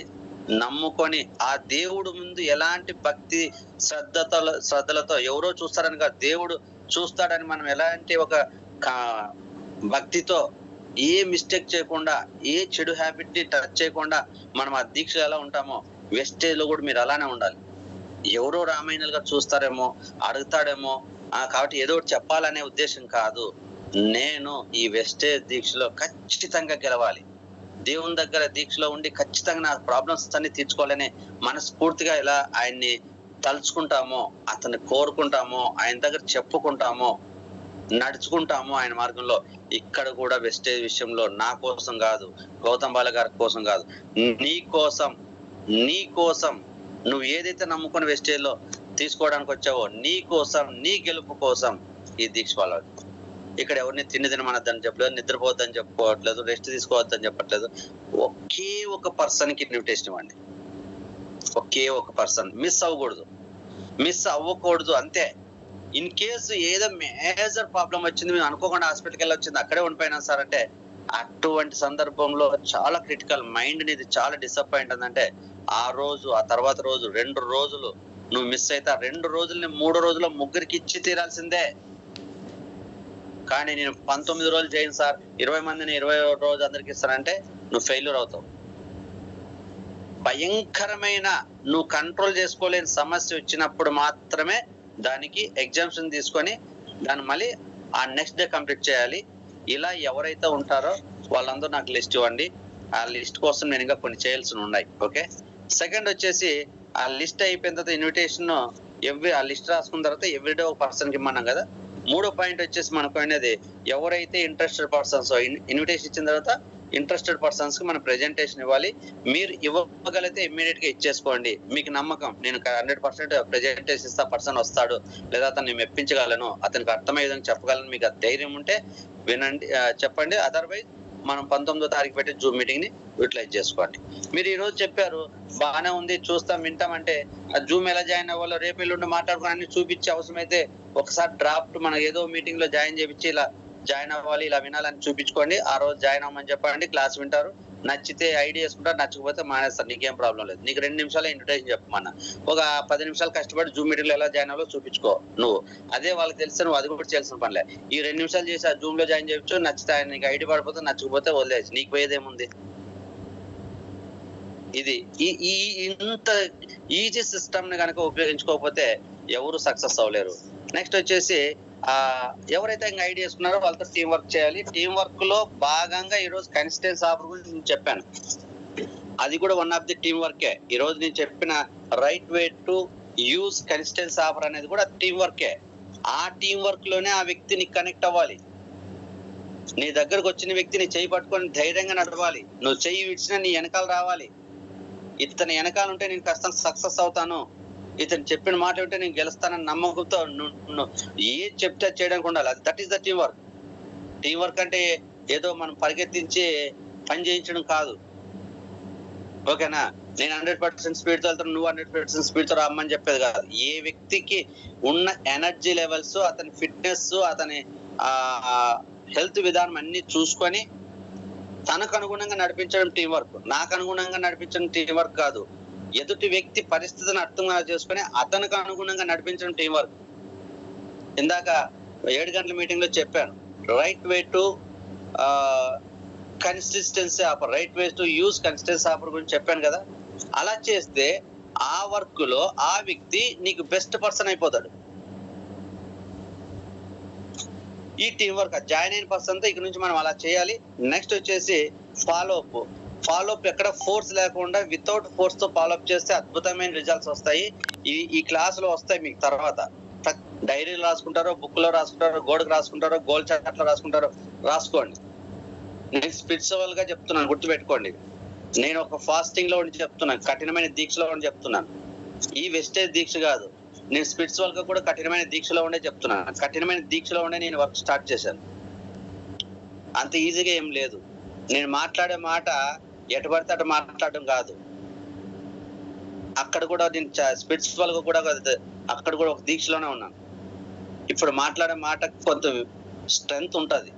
నమ్ముకొని ఆ దేవుడు ముందు ఎలాంటి భక్తి శ్రద్ధలతో ఎవరో చూస్తారని కాదు, దేవుడు చూస్తాడని మనం ఎలాంటి ఒక భక్తితో ఏ మిస్టేక్ చేయకుండా, ఏ చెడు హ్యాబిట్ ని టచ్ చేయకుండా మనం ఆ దీక్ష ఎలా ఉంటామో వెస్టేజ్ లో కూడా మీరు అలానే ఉండాలి. ఎవరో రామాయణాలుగా చూస్తారేమో, అడుగుతాడేమో కాబట్టి ఏదో ఒకటి చెప్పాలనే ఉద్దేశం కాదు. నేను ఈ వెస్టేజ్ దీక్షలో ఖచ్చితంగా గెలవాలి. దేవుని దగ్గర దీక్షలో ఉండి ఖచ్చితంగా నా ప్రాబ్లమ్స్ అన్ని తీర్చుకోవాలని మనస్ఫూర్తిగా ఇలా ఆయన్ని తలుచుకుంటామో, అతన్ని కోరుకుంటామో, ఆయన దగ్గర చెప్పుకుంటామో, నడుచుకుంటాము ఆయన మార్గంలో, ఇక్కడ కూడా వెస్టేజ్ విషయంలో నా కోసం కాదు, గౌతమ్ బాల గారి కోసం కాదు, నీ కోసం నువ్వు ఏదైతే నమ్ముకుని వెస్టేజ్ లో తీసుకోవడానికి వచ్చావో నీ కోసం, నీ గెలుపు కోసం ఈ దీక్ష ఫాలో. ఇక్కడ ఎవరిని తినమనద్దని చెప్పలేదు, నిద్రపోవద్దని చెప్పుకోవట్లేదు, రెస్ట్ తీసుకోవద్దని చెప్పట్లేదు. ఒకే ఒక పర్సన్ కి ఇన్విటేషన్ ఇవ్వండి. ఒకే ఒక పర్సన్. మిస్ అవ్వకూడదు అంతే. ఇన్ కేసు ఏదో మేజర్ ప్రాబ్లం వచ్చింది, మేము అనుకోకుండా హాస్పిటల్కి వెళ్ళి వచ్చింది, అక్కడే ఉండిపోయినా సార్ అంటే అటువంటి సందర్భంలో చాలా క్రిటికల్, మైండ్ అనేది చాలా డిసప్పాయింట్ అంటే ఆ రోజు, ఆ తర్వాత రోజు 2 రోజులు నువ్వు మిస్ అయితే ఆ 2 రోజుల్ని 3 రోజుల్లో ముగ్గురికి ఇచ్చి తీరాల్సిందే. కానీ నేను 19 రోజులు చేయను సార్, 20 మందిని 20 రోజు అందరికి ఇస్తానంటే నువ్వు ఫెయిల్యూర్ అవుతావు. భయంకరమైన నువ్వు కంట్రోల్ చేసుకోలేని సమస్య వచ్చినప్పుడు మాత్రమే దానికి ఎగ్జామ్షన్ తీసుకొని దాన్ని మళ్ళీ ఆ నెక్స్ట్ డే కంప్లీట్ చేయాలి. ఇలా ఎవరైతే ఉంటారో వాళ్ళందరూ నాకు లిస్ట్ ఇవ్వండి. ఆ లిస్ట్ కోసం నేను ఇంకా కొన్ని చేయాల్సి ఉన్నాయి. ఓకే. సెకండ్ వచ్చేసి ఆ లిస్ట్ అయిపోయిన తర్వాత ఇన్విటేషన్ ఆ లిస్ట్ రాసుకున్న తర్వాత ఎవ్రీడే ఒక పర్సన్కి ఇమ్మన్నాం కదా. 3వ పాయింట్ వచ్చేసి మనకు అనేది ఎవరైతే ఇంట్రెస్టెడ్ పర్సన్స్ ఇన్విటేషన్ ఇచ్చిన తర్వాత ఇంట్రెస్టెడ్ పర్సన్స్ కి మనం ప్రెజెంటేషన్ ఇవ్వాలి. మీరు ఇవ్వగలిగితే ఇమ్మీడియట్ గా ఇచ్చేసుకోండి. మీకు నమ్మకం నేను 100% ప్రెజెంటేషన్ ఇస్తా, పర్సన్ వస్తాడు లేదా అతన్ని మెప్పించగలను, అతనికి అర్థమయ్యే విధంగా చెప్పగలను, మీకు ధైర్యం ఉంటే వినండి, చెప్పండి. అదర్వైజ్ మనం 19వ తారీఖు పెట్టి జూమ్ మీటింగ్ ని యూటిలైజ్ చేసుకోండి. మీరు ఈ రోజు చెప్పారు బాగానే ఉంది, చూస్తాం వింటాం అంటే ఆ జూమ్ ఎలా జాయిన్ అవ్వాలో రేపు ఎల్లుండి మాట్లాడుకుని అన్ని చూపించి అవసరమైతే ఒకసారి డ్రాఫ్ట్ మనం ఏదో మీటింగ్ లో జాయిన్ చేపించి ఇలా జాయిన్ అవ్వాలి, ఇలా వినాలని చూపించుకోండి. ఆ రోజు జాయిన్ అవ్వమని చెప్పండి, క్లాస్ వింటారు. నచ్చితే ఐడి వేసుకుంటారు, నచ్చకపోతే మానేస్తారు, నీకేం ప్రాబ్లం లేదు. నీకు 2 నిమిషాలు ఇన్విటేషన్ చెప్పమన్నా ఒక 10 నిమిషాలు కష్టపడి జూమ్ మీటింగ్ లో ఎలా జాయిన్ అవ్వాలో చూపించుకో నువ్వు. అదే వాళ్ళకి తెలిస్తే నువ్వు అది కూడా చేయాల్సిన పనిలే. ఈ 2 నిమిషాలు చేసి ఆ జూమ్ లో జాయిన్ చేయొచ్చు, నచ్చితే ఆయన నీకు ఐడి పడిపోతే, నచ్చకపోతే వదిలేసి నీకు పోయేదేముంది. ఇది ఈ ఇంత ఈజీ సిస్టమ్ ని కనుక ఉపయోగించుకోకపోతే ఎవరు సక్సెస్ అవ్వలేరు. నెక్స్ట్ వచ్చేసి ఎవరైతే ఇంకా ఐడియా చేసుకున్నారో వాళ్ళతో టీం వర్క్ చేయాలి. టీం వర్క్ లో భాగంగా ఈ రోజు కన్సిస్టెన్సీ ఆఫర్ గురించి నేను చెప్పాను. అది కూడా వన్ ఆఫ్ ది టీం వర్కే. ఈ రోజు నేను చెప్పిన right way to use consistency offer అనేది కూడా టీం వర్కే. ఆ టీం వర్క్ లోనే ఆ వ్యక్తిని కనెక్ట్ అవ్వాలి. నీ దగ్గరకు వచ్చిన వ్యక్తిని చేయి పట్టుకొని ధైర్యంగా నడవాలి. నువ్వు చెయ్యి విడిచినా నీ వెనకాల రావాలి. ఇతని వెనకాల ఉంటే నేను ఖచ్చితంగా సక్సెస్ అవుతాను, ఇతను చెప్పిన మాట ఉంటే నేను గెలుస్తానని నమ్మకంతో ఏ చెప్తే చేయడానికి ఉండాలి. That is the team work. Team work అంటే ఏదో మనం పరిగెత్తించి పని చేయించడం కాదు. ఓకేనా? నేను 100% స్పీడ్ తో వెళ్తాను, నువ్వు 100% స్పీడ్ తో రమ్మని చెప్పేది కాదు. ఏ వ్యక్తికి ఉన్న ఎనర్జీ లెవెల్స్, అతని ఫిట్నెస్, అతని హెల్త్ విధానం అన్ని చూసుకొని తనకు అనుగుణంగా నడిపించడం టీం వర్క్. నాకు అనుగుణంగా నడిపించడం టీం వర్క్ కాదు. ఎదుటి వ్యక్తి పరిస్థితిని అర్థం చేసుకొని అతనికి అనుగుణంగా నడిపించడం టీం వర్క్. ఇందాక 7 గంటల మీటింగ్ లో చెప్పాను, right way to consistency offer, right way to use consistency offer గురించి చెప్పాను కదా. అలా చేస్తే ఆ వర్క్ లో ఆ వ్యక్తి నీకు బెస్ట్ పర్సన్ అయిపోతాడు. ఈ టీం వర్క్ జాయిన్ అయిన పర్సన్ తో ఇక నుంచి మనం అలా చేయాలి. నెక్స్ట్ వచ్చేసి ఫాలోఅప్ ఎక్కడ ఫోర్స్ లేకుండా వితౌట్ ఫోర్స్ తో ఫాలోఅప్ చేస్తే అద్భుతమైన రిజల్ట్స్ వస్తాయి. ఈ క్లాస్ లో వస్తాయి మీకు. తర్వాత డైరీలు రాసుకుంటారో, బుక్ లో రాసుకుంటారో, గోడకు రాసుకుంటారో, గోల్ చార్ట్ లో రాసుకుంటారో రాసుకోండి. నేను స్పిరిచువల్ గా చెప్తున్నాను, గుర్తుపెట్టుకోండి. నేను ఒక ఫాస్టింగ్ లో ఉండి చెప్తున్నాను, కఠినమైన దీక్షలో ఉండి చెప్తున్నాను. ఈ వెస్టేజ్ దీక్ష కాదు, నేను స్పిరిచువల్ గా కూడా కఠినమైన దీక్షలో ఉండే చెప్తున్నాను. కఠినమైన దీక్షలో ఉండే నేను వర్క్ స్టార్ట్ చేశాను. అంత ఈజీగా ఏం లేదు. నేను మాట్లాడే మాట ఎటు పడితే అటు మాట్లాడడం కాదు. అక్కడ కూడా నేను స్పిరిచువల్ గా కూడా అక్కడ కూడా ఒక దీక్షలోనే ఉన్నాను. ఇప్పుడు మాట్లాడే మాట కొంత స్ట్రెంగ్త్ ఉంటది,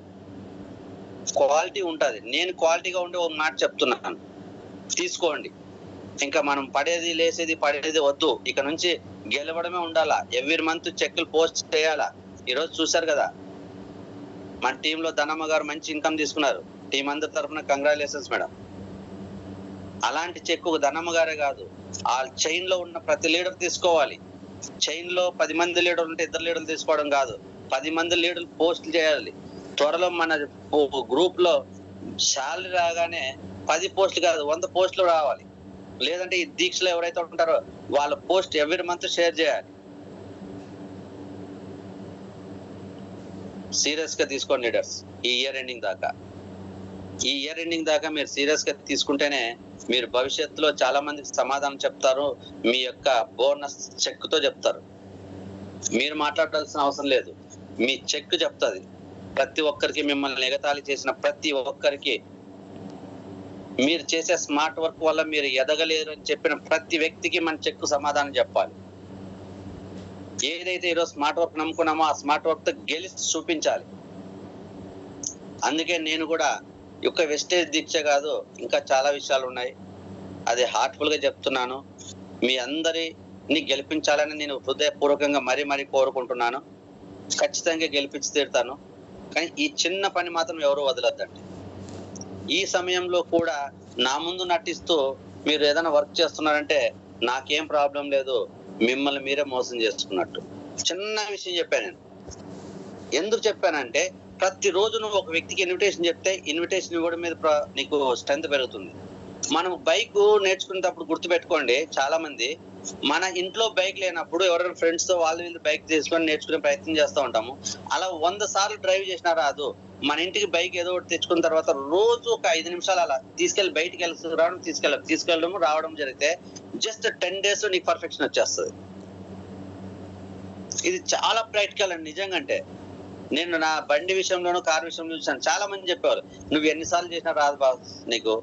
క్వాలిటీ ఉంటది. నేను క్వాలిటీగా ఉండి ఒక మాట చెప్తున్నాను, తీసుకోండి. ఇంకా మనం పడేది లేసేది పడేది వద్దు. ఇక నుంచి గెలవడమే ఉండాలా. ఎవ్రీ మంత్ చెక్లు పోస్ట్ చేయాలా. ఈరోజు చూశారు కదా, మన టీంలో ధనమ్మ గారు మంచి ఇన్కమ్ తీసుకున్నారు. టీం అందరి తరఫున కంగ్రాచులేషన్స్ మేడం. అలాంటి చెక్కు ధనమ్మ గారే కాదు, ఆ చైన్ లో ఉన్న ప్రతి లీడర్ తీసుకోవాలి. చైన్ లో 10 మంది లీడర్లు ఉంటే 2 లీడర్లు తీసుకోవడం కాదు, 10 మంది లీడర్లు పోస్టులు చేయాలి. త్వరలో మన గ్రూప్ లో శాలరీ రాగానే 10 పోస్టులు కాదు 100 పోస్టులు రావాలి. లేదంటే ఈ దీక్షలో ఎవరైతే ఉంటారో వాళ్ళ పోస్ట్ ఎవ్రీ మంత్ షేర్ చేయాలి. సీరియస్ గా తీసుకోండి లీడర్స్. ఈ ఇయర్ ఎండింగ్ దాకా మీరు సీరియస్ గా తీసుకుంటేనే మీరు భవిష్యత్తులో చాలా మందికి సమాధానం చెప్తారు. మీ యొక్క బోనస్ చెక్ తో చెప్తారు. మీరు మాట్లాడాల్సిన అవసరం లేదు, మీ చెక్ చెప్తుంది. ప్రతి ఒక్కరికి, మిమ్మల్ని ఎగతాళి చేసిన ప్రతి ఒక్కరికి, మీరు చేసే స్మార్ట్ వర్క్ వల్ల మీరు ఎదగలేరు అని చెప్పిన ప్రతి వ్యక్తికి మన చెక్ సమాధానం చెప్పాలి. ఏదైతే ఈరోజు స్మార్ట్ వర్క్ నమ్ముకున్నామో ఆ స్మార్ట్ వర్క్ తో గెలిచి చూపించాలి. అందుకే నేను కూడా యొక్క వెస్టేజ్ దీక్ష కాదు, ఇంకా చాలా విషయాలు ఉన్నాయి. అది హార్ట్ఫుల్ గా చెప్తున్నాను. మీ అందరిని గెలిపించాలని నేను హృదయపూర్వకంగా మరీ కోరుకుంటున్నాను. ఖచ్చితంగా గెలిపించి తీరుతాను. కానీ ఈ చిన్న పని మాత్రం ఎవరు వదలొద్దండి. ఈ సమయంలో కూడా నా ముందు నటిస్తూ మీరు ఏదైనా వర్క్ చేస్తున్నారంటే నాకేం ప్రాబ్లం లేదు, మిమ్మల్ని మీరే మోసం చేసుకున్నట్టు. చిన్న విషయం చెప్పాను నేను. ఎందుకు చెప్పానంటే ప్రతిరోజు నువ్వు ఒక వ్యక్తికి ఇన్విటేషన్ చెప్తే ఇన్విటేషన్ ఇవ్వడం మీద నీకు స్ట్రెంత్ పెరుగుతుంది. మనం బైక్ నేర్చుకునేటప్పుడు గుర్తుపెట్టుకోండి, చాలా మంది మన ఇంట్లో బైక్ లేనప్పుడు ఎవరైనా ఫ్రెండ్స్ తో వాళ్ళు బైక్ తీసుకొని నేర్చుకునే ప్రయత్నం చేస్తూ ఉంటాము. అలా 100 సార్లు డ్రైవ్ చేసినా రాదు. మన ఇంటికి బైక్ ఏదో ఒకటి తెచ్చుకున్న తర్వాత రోజు ఒక 5 నిమిషాలు అలా తీసుకెళ్లి బయటికి తీసుకెళ్ళడం రావడం జరిగితే జస్ట్ 10 days లో నీకు పర్ఫెక్షన్ వచ్చేస్తుంది. ఇది చాలా ప్రాక్టికల్ అండి నిజంగా. అంటే నేను నా బండి విషయంలోనూ కారు విషయంలో చూసాను. చాలా మంది చెప్పేవారు, నువ్వు ఎన్నిసార్లు చేసినా రాదు బాస్ నీకు,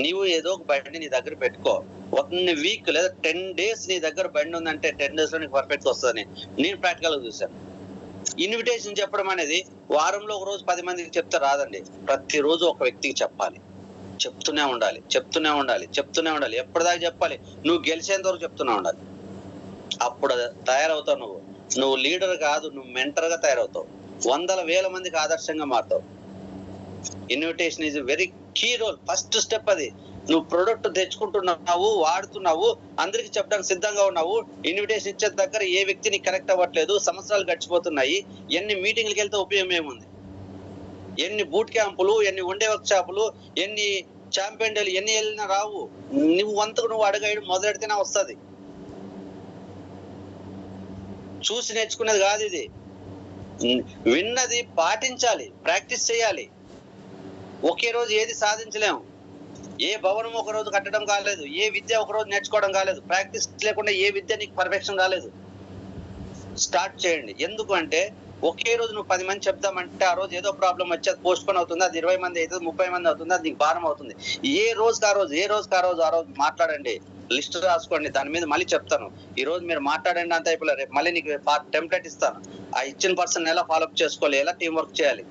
నీవు ఏదో ఒక బండి నీ దగ్గర పెట్టుకో, 1 వీక్ లేదా 10 days నీ దగ్గర బండి ఉందంటే 10 days లో నీకు పర్ఫెక్ట్ వస్తుందని నేను ప్రాక్టికల్ గా చూశాను. ఇన్విటేషన్ చెప్పడం అనేది వారంలో ఒక రోజు 10 మందికి చెప్తే రాదండి. ప్రతిరోజు ఒక వ్యక్తికి చెప్పాలి. చెప్తూనే ఉండాలి. ఎప్పటిదాకా చెప్పాలి? నువ్వు గెలిచేంత వరకు చెప్తూనే ఉండాలి. అప్పుడు తయారవుతావు. నువ్వు లీడర్ కాదు, నువ్వు మెంటర్ గా తయారవుతావు. 100,000 మందికి ఆదర్శంగా మారుతావు. Invitation is very key role. First step అది. నువ్వు ప్రొడక్ట్ తెచ్చుకుంటున్నావు, వాడుతున్నావు, అందరికి చెప్పడానికి సిద్ధంగా ఉన్నావు. ఇన్విటేషన్ ఇచ్చే దగ్గర ఏ వ్యక్తిని కరెక్ట్ అవ్వట్లేదు, సంవత్సరాలు గడిచిపోతున్నాయి. ఎన్ని మీటింగ్లకు వెళ్తే ఉపయోగం ఏముంది? ఎన్ని బూట్ క్యాంపులు, ఎన్ని వన్డే వర్క్ షాపులు, ఎన్ని ఛాంపియన్ డేలు ఎన్ని వెళ్ళినా రావు. నువ్వు వంతకు నువ్వు అడగడం మొదలెడితేనే వస్తుంది. చూసి నేర్చుకునేది కాదు ఇది. విన్నది పాటించాలి, ప్రాక్టీస్ చేయాలి. ఒకే రోజు ఏది సాధించలేము. ఏ భవనం ఒక రోజు కట్టడం కాలేదు, ఏ విద్య ఒక రోజు నేర్చుకోవడం కాలేదు. ప్రాక్టీస్ లేకుండా ఏ విద్య నీకు పర్ఫెక్షన్ రాలేదు. స్టార్ట్ చేయండి. ఎందుకు అంటే ఒకే రోజు నువ్వు 10 మంది చెప్తామంటే ఆ రోజు ఏదో ప్రాబ్లం వచ్చి అది పోస్ట్ పోన్ అవుతుంది, అది 20 మంది అవుతుంది, 30 మంది అవుతుంది, అది నీకు భారం అవుతుంది. ఏ రోజుకి ఆ రోజు మాట్లాడండి, లిస్ట్ రాసుకోండి. దాని మీద మళ్ళీ చెప్తాను. ఈ రోజు మీరు మాట్లాడండి అంత అయిపోలే, రేపు మళ్ళీ నీకు టెంప్లెట్ ఇస్తాను. ఆ ఇచ్చిన పర్సన్ ఎలా ఫాలోఅప్ చేసుకోవాలి, ఎలా టీం వర్క్ చేయాలి.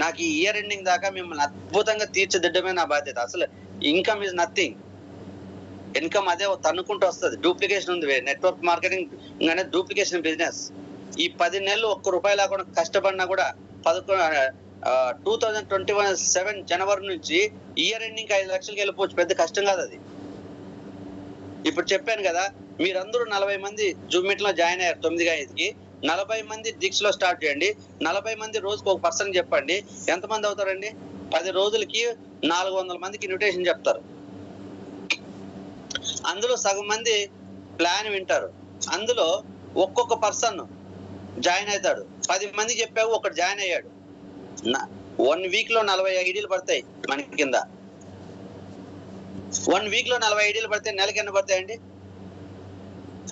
నాకు ఈ ఇయర్ ఎండింగ్ దాకా మిమ్మల్ని అద్భుతంగా తీర్చిదిద్దడమే నా బాధ్యత. అసలు ఇన్కమ్ ఈజ్ నథింగ్. ఇన్కమ్ అదే తన్నుకుంటూ వస్తుంది. డూప్లికేషన్ ఉంది. నెట్వర్క్ మార్కెటింగ్ అనేది డూప్లికేషన్ బిజినెస్. ఈ 10 నెలలు ₹1 లేకుండా కష్టపడినా కూడా 2021 జనవరి నుంచి ఇయర్ ఎండింగ్ 5 లక్షలకి వెళ్ళిపోవచ్చు. పెద్ద కష్టం కాదు అది. ఇప్పుడు చెప్పాను కదా, మీరందరూ 40 మంది జూమ్ మీట్ లో జాయిన్ అయ్యారు 9:05కి. 40 మంది డిక్స్ లో స్టార్ట్ చేయండి. 40 మంది రోజుకి ఒక పర్సన్ చెప్పండి. ఎంతమంది అవుతారండి? 10 రోజులకి 400 మందికి ఇన్విటేషన్ చెప్తారు. అందులో సగం మంది ప్లాన్ వింటారు. అందులో ఒక్కొక్క పర్సన్ జాయిన్ అవుతాడు. 10 మంది చెప్పావు, ఒకటి జాయిన్ అయ్యాడు. 1 వీక్ లో 40 ఐడీలు పడతాయి మనకి కింద. 1 వీక్ లో 40 ఐడీలు పడితే నెలకి ఎన్ని పడతాయండి?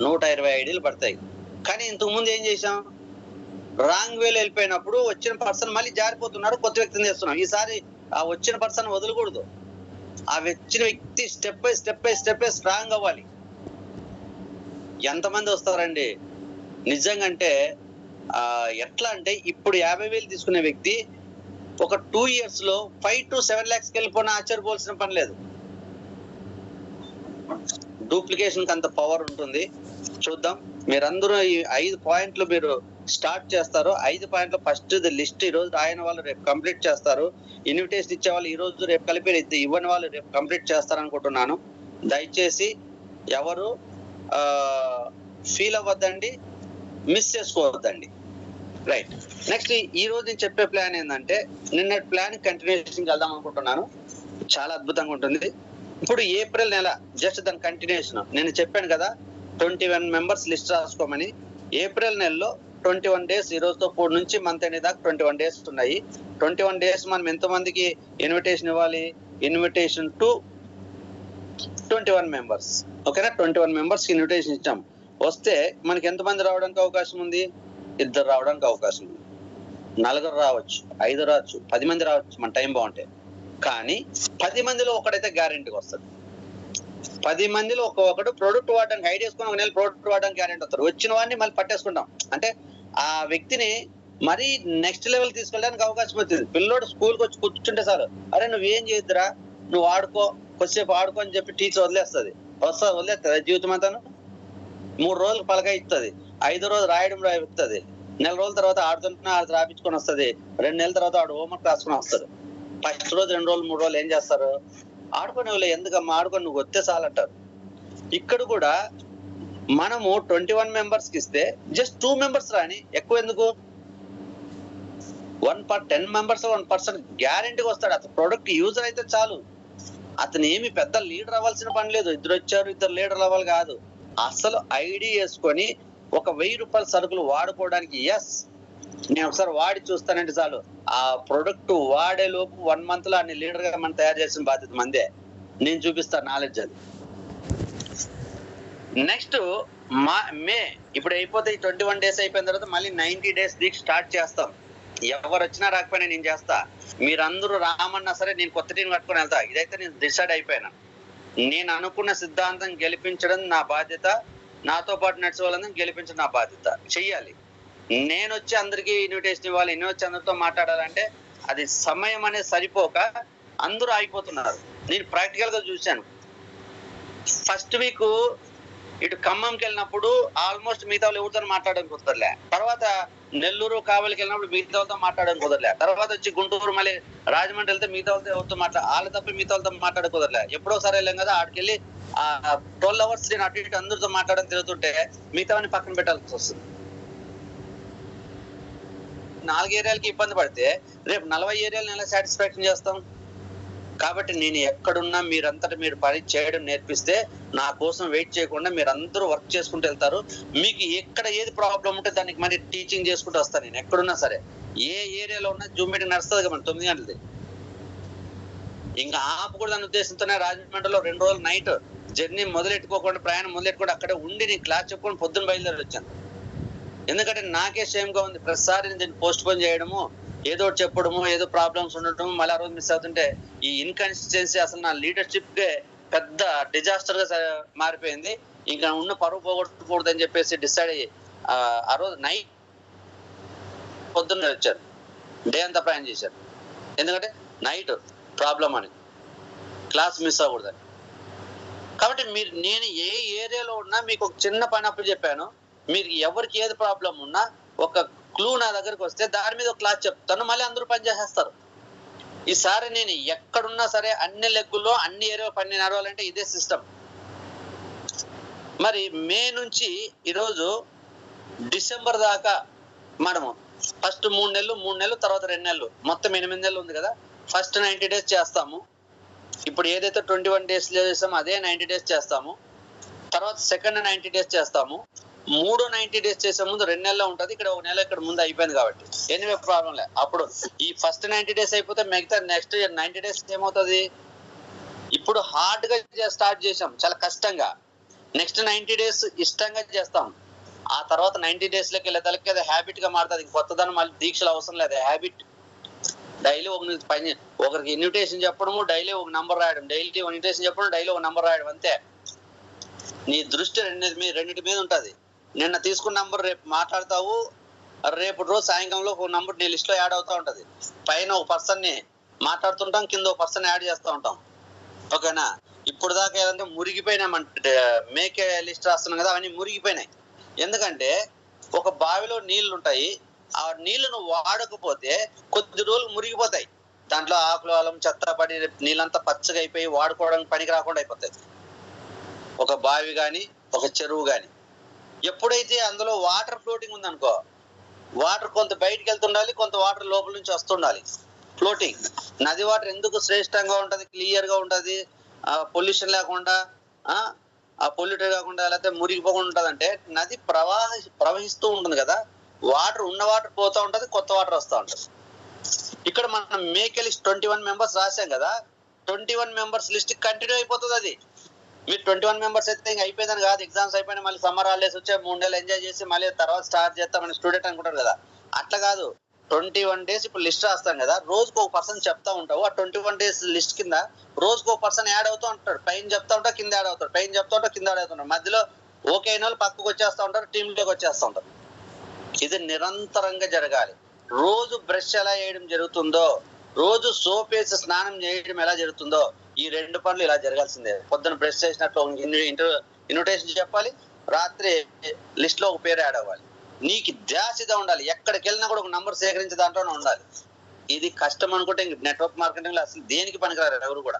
120 ఐడీలు పడతాయి. కానీ ఇంతకు ముందు ఏం చేశాం? రాంగ్ వేలో వెళ్ళిపోయినప్పుడు వచ్చిన పర్సన్ మళ్ళీ జారిపోతున్నాడు, కొత్త వ్యక్తిని చేస్తున్నాం. ఈసారి ఆ వచ్చిన పర్సన్ వదలకూడదు. ఆ వచ్చిన వ్యక్తి స్టెప్ బై స్టెప్ స్ట్రాంగ్ అవ్వాలి. ఎంతమంది వస్తారండి నిజంగా అంటే? ఎట్లా అంటే ఇప్పుడు 50,000 తీసుకునే వ్యక్తి ఒక 2 years లో 5 to 7 lakhs వెళ్ళిపోయినా ఆశ్చర్యపోవాల్సిన పని లేదు. డూప్లికేషన్ కి అంత పవర్ ఉంటుంది. చూద్దాం. మీరందరూ ఈ 5 పాయింట్లు మీరు స్టార్ట్ చేస్తారు. 5 పాయింట్లు ఫస్ట్ లిస్ట్ ఈ రోజు రాయని వాళ్ళు రేపు కంప్లీట్ చేస్తారు. ఇన్విటేషన్ ఇచ్చే వాళ్ళు ఈ రోజు రేపు కలిపి ఇవ్వని వాళ్ళు రేపు కంప్లీట్ చేస్తారనుకుంటున్నాను. దయచేసి ఎవరు ఫీల్ అవ్వద్దండి, మిస్ చేసుకోవద్దండి. రైట్. నెక్స్ట్ ఈ రోజు నేను చెప్పే ప్లాన్ ఏంటంటే, నిన్న ప్లాన్ కంటిన్యూషన్ వెళ్దాం అనుకుంటున్నాను. చాలా అద్భుతంగా ఉంటుంది. ఇప్పుడు ఏప్రిల్ నెల జస్ట్ దాని కంటిన్యూషన్. నేను చెప్పాను కదా 21 మెంబర్స్ లిస్ట్ రాసుకోమని. ఏప్రిల్ నెలలో 21 డేస్ ఈ రోజుతో పూర్తి నుంచి మంత్ ఎండ్ దాకా 21 డేస్ ఉన్నాయి. 21 డేస్ మనం ఎంతమందికి ఇన్విటేషన్ ఇవ్వాలి? Invitation to 21 members. ఓకేనా? 21 మెంబర్స్ కి ఇన్విటేషన్ ఇచ్చాం. వస్తే మనకి ఎంతమంది రావడానికి అవకాశం ఉంది? 2 రావడానికి అవకాశం ఉంది. 4 రావచ్చు, 5 రావచ్చు, 10 మంది రావచ్చు మన టైం బాగుంటే. కానీ 10 మందిలో ఒకడైతే గ్యారెంటీగా వస్తాడు. 10 మందిలో ఒకడు ప్రొడక్ట్ వాడడానికి ఐడియా వేసుకొని 1 నెల ప్రొడక్ట్ వాడడానికి గ్యారెంటీ వస్తారు. వచ్చిన వాడిని మళ్ళీ పట్టేసుకుంటాం. అంటే ఆ వ్యక్తిని మరీ నెక్స్ట్ లెవెల్ తీసుకెళ్ళడానికి అవకాశం వచ్చింది. పిల్లోడు స్కూల్కి వచ్చి కూర్చుంటే చాలు, అరే నువ్వేం చేయొద్దురా, నువ్వు ఆడుకో, కొద్దిసేపు ఆడుకో అని చెప్పి టీచర్ వదిలేస్తుంది. వదిలేస్తుంది జీవితం అంతాను. 3 రోజులు పలక ఇస్తుంది, 5వ రోజు రాయడం రాయిస్తుంది, 1 రోజుల తర్వాత ఆడుతున్నా ఆడు రాపించుకొని వస్తుంది, 2 నెలల తర్వాత ఆడు హోంవర్క్ రాసుకొని వస్తాడు. ఫస్ట్ రోజు 2 రోజులు 3 రోజులు ఏం చేస్తారు? ఆడుకొని వాళ్ళు ఎందుకమ్మా ఆడుకొని నువ్వు వస్తే చాలంటారు. ఇక్కడ కూడా మనము 21 మెంబర్స్ కి ఇస్తే జస్ట్ 2 మెంబర్స్ రాని, ఎక్కువ ఎందుకు? 10 మెంబర్స్ 1% గ్యారెంటీగా వస్తాడు. అతను ప్రొడక్ట్ యూజర్ అయితే చాలు. అతను ఏమి పెద్ద లీడర్ అవ్వాల్సిన పని లేదు. 2 వచ్చారు 2 లీడర్ అవ్వాలి కాదు. అసలు ఐడి వేసుకొని ఒక ₹1000 సరుకులు వాడుకోవడానికి నేను ఒకసారి వాడి చూస్తానంటే చాలు. ఆ ప్రొడక్ట్ వాడే లోపు 1 month లో అన్ని లీడర్ గా మనం తయారు చేసిన బాధ్యత మందే. నేను చూపిస్తాను నాలెడ్జ్ అది. నెక్స్ట్ మే ఇప్పుడు అయిపోతే 21 డేస్ అయిపోయిన తర్వాత మళ్ళీ 90 days దీక్ష స్టార్ట్ చేస్తాం. ఎవరు వచ్చినా రాకపోయినా నేను చేస్తా. మీరందరూ రామన్నా సరే నేను కొత్త టీం కట్టుకొని వెళ్తా. ఇదైతే నేను డిసైడ్ అయిపోయాను. నేను అనుకున్న సిద్ధాంతం గెలిపించడం నా బాధ్యత. నాతో పాటు నడిచే వాళ్ళందరినీ గెలిపించడం నా బాధ్యత. చెయ్యాలి. నేను వచ్చి అందరికీ ఇన్విటేషన్ ఇవ్వాలి, నేను వచ్చి అందరితో మాట్లాడాలంటే అది సమయం అనేది సరిపోక అందరూ ఆగిపోతున్నారు. నేను ప్రాక్టికల్ గా చూశాను. ఫస్ట్ వీక్ ఇటు ఖమ్మంకి వెళ్ళినప్పుడు ఆల్మోస్ట్ మిగతా వాళ్ళు ఎవరితో మాట్లాడడానికి వస్తారులే. తర్వాత నెల్లూరు కావలికి వెళ్ళినప్పుడు మిగతా వాళ్ళతో మాట్లాడడం కుదరలే. తర్వాత వచ్చి గుంటూరు మళ్ళీ రాజమండ్రి వెళ్తే మిగతా వాళ్ళతో ఎవరితో వాళ్ళ తప్ప మిగతా వాళ్ళతో మాట్లాడడం కుదరలే. ఎప్పుడో సరే వెళ్ళాం కదా, ఆడికెళ్ళి 12 hours నేను అటు ఇటు అందరితో మాట్లాడడం తిరుగుతుంటే మిగతావన్నీ పక్కన పెట్టాల్సి వస్తుంది. 4 ఏరియాలకి ఇబ్బంది పడితే రేపు 40 ఏరియాలను ఎలా సాటిస్ఫాక్షన్ చేస్తాం? కాబట్టి నేను ఎక్కడున్నా మీరంతటా మీరు పని చేయడం నేర్పిస్తే నా కోసం వెయిట్ చేయకుండా మీరందరూ వర్క్ చేసుకుంటూ వెళ్తారు. మీకు ఎక్కడ ఏది ప్రాబ్లం ఉంటే దానికి మరి టీచింగ్ చేసుకుంటూ వస్తాను. నేను ఎక్కడున్నా సరే, ఏ ఏరియాలో ఉన్నా జూమ్ మీటింగ్ నడుస్తుంది కదా 9 గంటలది. ఇంకా ఆపకూడదనే ఉద్దేశంతోనే రాజమండ్రిలో 2 రోజులు నైట్ జర్నీ మొదలెట్టుకోకుండా, ప్రయాణం మొదలెట్టుకోకుండా అక్కడే ఉండి నేను క్లాస్ చెప్పుకొని పొద్దున్న బయలుదేరి వచ్చాను. ఎందుకంటే నాకే షేమ్ గా ఉంది ప్రతిసారి దీన్ని పోస్ట్ పోన్ చేయడము, ఏదో చెప్పడము, ఏదో ప్రాబ్లమ్స్ ఉండటం, మళ్ళీ ఆ రోజు మిస్ అవుతుంటే ఈ ఇన్కన్సిస్టెన్సీ అసలు నా లీడర్షిప్ కే పెద్ద డిజాస్టర్ గా మారిపోయింది. ఇంకా ఉన్న పరువు పోగొట్టకూడదని చెప్పేసి డిసైడ్ అయ్యి ఆ రోజు నైట్ పొద్దున్న వచ్చారు, డే అంతా ప్రయాణం చేశారు. ఎందుకంటే నైట్ ప్రాబ్లం అని, క్లాస్ మిస్ అవ్వకూడదని. కాబట్టి నేను ఏ ఏరియాలో ఉన్నా మీకు ఒక చిన్న పని అప్పుడు చెప్పాను. మీరు ఎవరికి ఏది ప్రాబ్లం ఉన్నా ఒక క్లూ నా దగ్గరకు వస్తే దాని మీద ఒక క్లాస్ చెప్తాను, మళ్ళీ అందరూ పని చేసేస్తారు. ఈసారి నేను ఎక్కడున్నా సరే అన్ని లెగ్గుల్లో అన్ని ఏరియాలో పని నడవాలంటే ఇదే సిస్టమ్. మరి మే నుంచి ఈరోజు డిసెంబర్ దాకా మనము ఫస్ట్ 3 నెలలు తర్వాత 2 నెలలు, మొత్తం 8 నెలలు ఉంది కదా. ఫస్ట్ 90 days చేస్తాము. ఇప్పుడు ఏదైతే 21 days చేసామో అదే 90 days చేస్తాము. తర్వాత సెకండ్ 90 days చేస్తాము. 90 days చేసే ముందు 2 నెలలు ఉంటుంది. ఇక్కడ 1 నెల ఇక్కడ ముందు అయిపోయింది కాబట్టి ఎనివే ప్రాబ్లం లేదు. అప్పుడు ఈ ఫస్ట్ 90 days అయిపోతే మిగతా నెక్స్ట్ 90 days ఏమవుతుంది? ఇప్పుడు హార్డ్ గా స్టార్ట్ చేసాం, చాలా కష్టంగా. నెక్స్ట్ 90 days ఇష్టంగా చేస్తాం. ఆ తర్వాత 90 days లోకి వెళ్ళేదానికి అది హ్యాబిట్ గా మారుతుంది. కొత్తదనం మళ్ళీ దీక్షలు అవసరం లేదు, హ్యాబిట్. డైలీ ఒకరికి ఇన్విటేషన్ చెప్పడము, డైలీ ఒక నంబర్ రాయడం, డైలీ ఇన్విటేషన్ చెప్పడం, డైలీ ఒక నంబర్ రాయడం, అంతే. నీ దృష్టి రెండింటి మీద ఉంటుంది. నిన్న తీసుకున్న నంబర్ రేపు మాట్లాడతావు, రేపు రోజు సాయంకాలంలో ఒక నంబర్ నీ లిస్ట్ లో యాడ్ అవుతూ ఉంటది. పైన ఒక పర్సన్ ని మాట్లాడుతుంటాం, కింద ఒక పర్సన్ యాడ్ చేస్తూ ఉంటాం. ఓకేనా? ఇప్పుడు దాకా ఏదంటే మురిగిపోయినామంటే మేకే లిస్ట్ రాస్తున్నాం కదా, అవన్నీ మురిగిపోయినాయి. ఎందుకంటే ఒక బావిలో నీళ్లు ఉంటాయి, ఆ నీళ్లు నువ్వు వాడకపోతే కొద్ది రోజులు మురిగిపోతాయి. దాంట్లో ఆకులు అలం చెత్త పడి నీళ్ళంతా పచ్చగా అయిపోయి వాడుకోవడానికి పనికి రాకుండా అయిపోతాయి. ఒక బావి కానీ ఒక చెరువు కానీ ఎప్పుడైతే అందులో వాటర్ ఫ్లోటింగ్ ఉందనుకో, వాటర్ కొంత బయటికి వెళ్తుండాలి, కొంత వాటర్ లోపల నుంచి వస్తుండాలి. ఫ్లోటింగ్ నది వాటర్ ఎందుకు శ్రేష్టంగా ఉంటది, క్లియర్ గా ఉంటది, పొల్యూషన్ లేకుండా, పొల్యూటెడ్ కాకుండా, లేకపోతే మురిగిపోకుండా ఉంటది అంటే నది ప్రవహిస్తూ ఉంటుంది కదా. వాటర్ ఉన్న వాటర్ పోతా ఉంటది, కొత్త వాటర్ వస్తూ ఉంటది. ఇక్కడ మనం మేకే లిస్ట్ 21 members రాసాం కదా, 21 members లిస్ట్ కంటిన్యూ అయిపోతుంది. అది మీరు 21 members అయితే ఇంకా అయిపోయిందని కాదు. ఎగ్జామ్స్ అయిపోయినా మళ్ళీ సమ్మర్ హాలిడేస్ వచ్చే 3 నెలలు ఎంజాయ్ చేసి మళ్ళీ తర్వాత స్టార్ట్ చేస్తామని స్టూడెంట్ అనుకుంటారు కదా. అట్లా కాదు. 21 days ఇప్పుడు లిస్ట్ రాస్తాం కదా, రోజుకు ఒక పర్సన్ చెప్తా ఉంటావు. ఆ 21 days లిస్ట్ కింద రోజుకు ఒక పర్సన్ యాడ్ అవుతూ ఉంటాడు. పైన చెప్తా ఉంటాడు, కింద యాడ్ అవుతాడు, పైన చెప్తా ఉంటాడు, కింద యాడ్ అవుతుంటాడు. మధ్యలో ఓకే అయిన వాళ్ళు పక్కకు వచ్చేస్తూ ఉంటారు, టీంలోకి వచ్చేస్తూ ఉంటారు. ఇది నిరంతరంగా జరగాలి. రోజు బ్రష్ ఎలా చేయడం జరుగుతుందో, రోజు సోప్ వేసి స్నానం చేయడం ఎలా జరుగుతుందో, ఈ 2 పనులు ఇలా జరగాల్సిందే. పొద్దున బ్రష్ చేసినట్లు ఇన్విటేషన్ చెప్పాలి, రాత్రి లిస్ట్ లో ఒక పేరు యాడ్ అవ్వాలి. నీకు ధ్యాసగా ఉండాలి. ఎక్కడికి వెళ్ళినా కూడా ఒక నంబర్ సేకరించే దాంట్లోనే ఉండాలి. ఇది కష్టం అనుకుంటే నెట్వర్క్ మార్కెటింగ్ లో అసలు దేనికి పనికిరారు ఎవరు కూడా.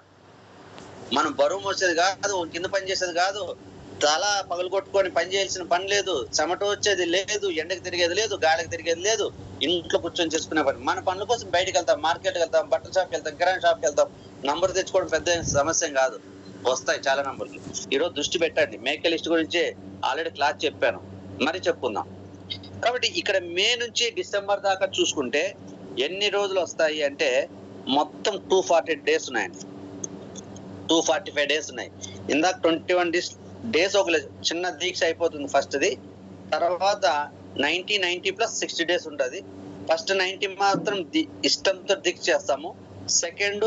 మనం బరువు మోసేది కాదు, కింద పని చేసేది కాదు, తల పగలు కొట్టుకొని పని చేయాల్సిన పని లేదు, చెమట వచ్చేది లేదు, ఎండకి తిరిగేది లేదు, గాలికి తిరిగేది లేదు. ఇంట్లో కూర్చొని చేసుకునే పని. మన పనుల కోసం బయటకు వెళ్తాం, మార్కెట్కి వెళ్తాం, బట్టల షాప్కి వెళ్తాం, కిరాణా షాప్కి వెళ్తాం. నంబర్ తెచ్చుకోవడం పెద్ద సమస్య కాదు, వస్తాయి చాలా నంబర్లు. ఈరోజు దృష్టి పెట్టండి. మేకే లిస్ట్ గురించి ఆల్రెడీ క్లాస్ చెప్పాను, మరి చెప్పుకుందాం. కాబట్టి ఇక్కడ మే నుంచి డిసెంబర్ దాకా చూసుకుంటే ఎన్ని రోజులు వస్తాయి అంటే మొత్తం 240 days ఉన్నాయండి. 245 days ఉన్నాయి. ఇందాక 21 days ఒక చిన్న దీక్ష అయిపోతుంది ఫస్ట్ది. తర్వాత 90 plus 60 days ఉంటుంది. ఫస్ట్ 90 మాత్రం ఇష్టంతో దీక్ష చేస్తాము. సెకండ్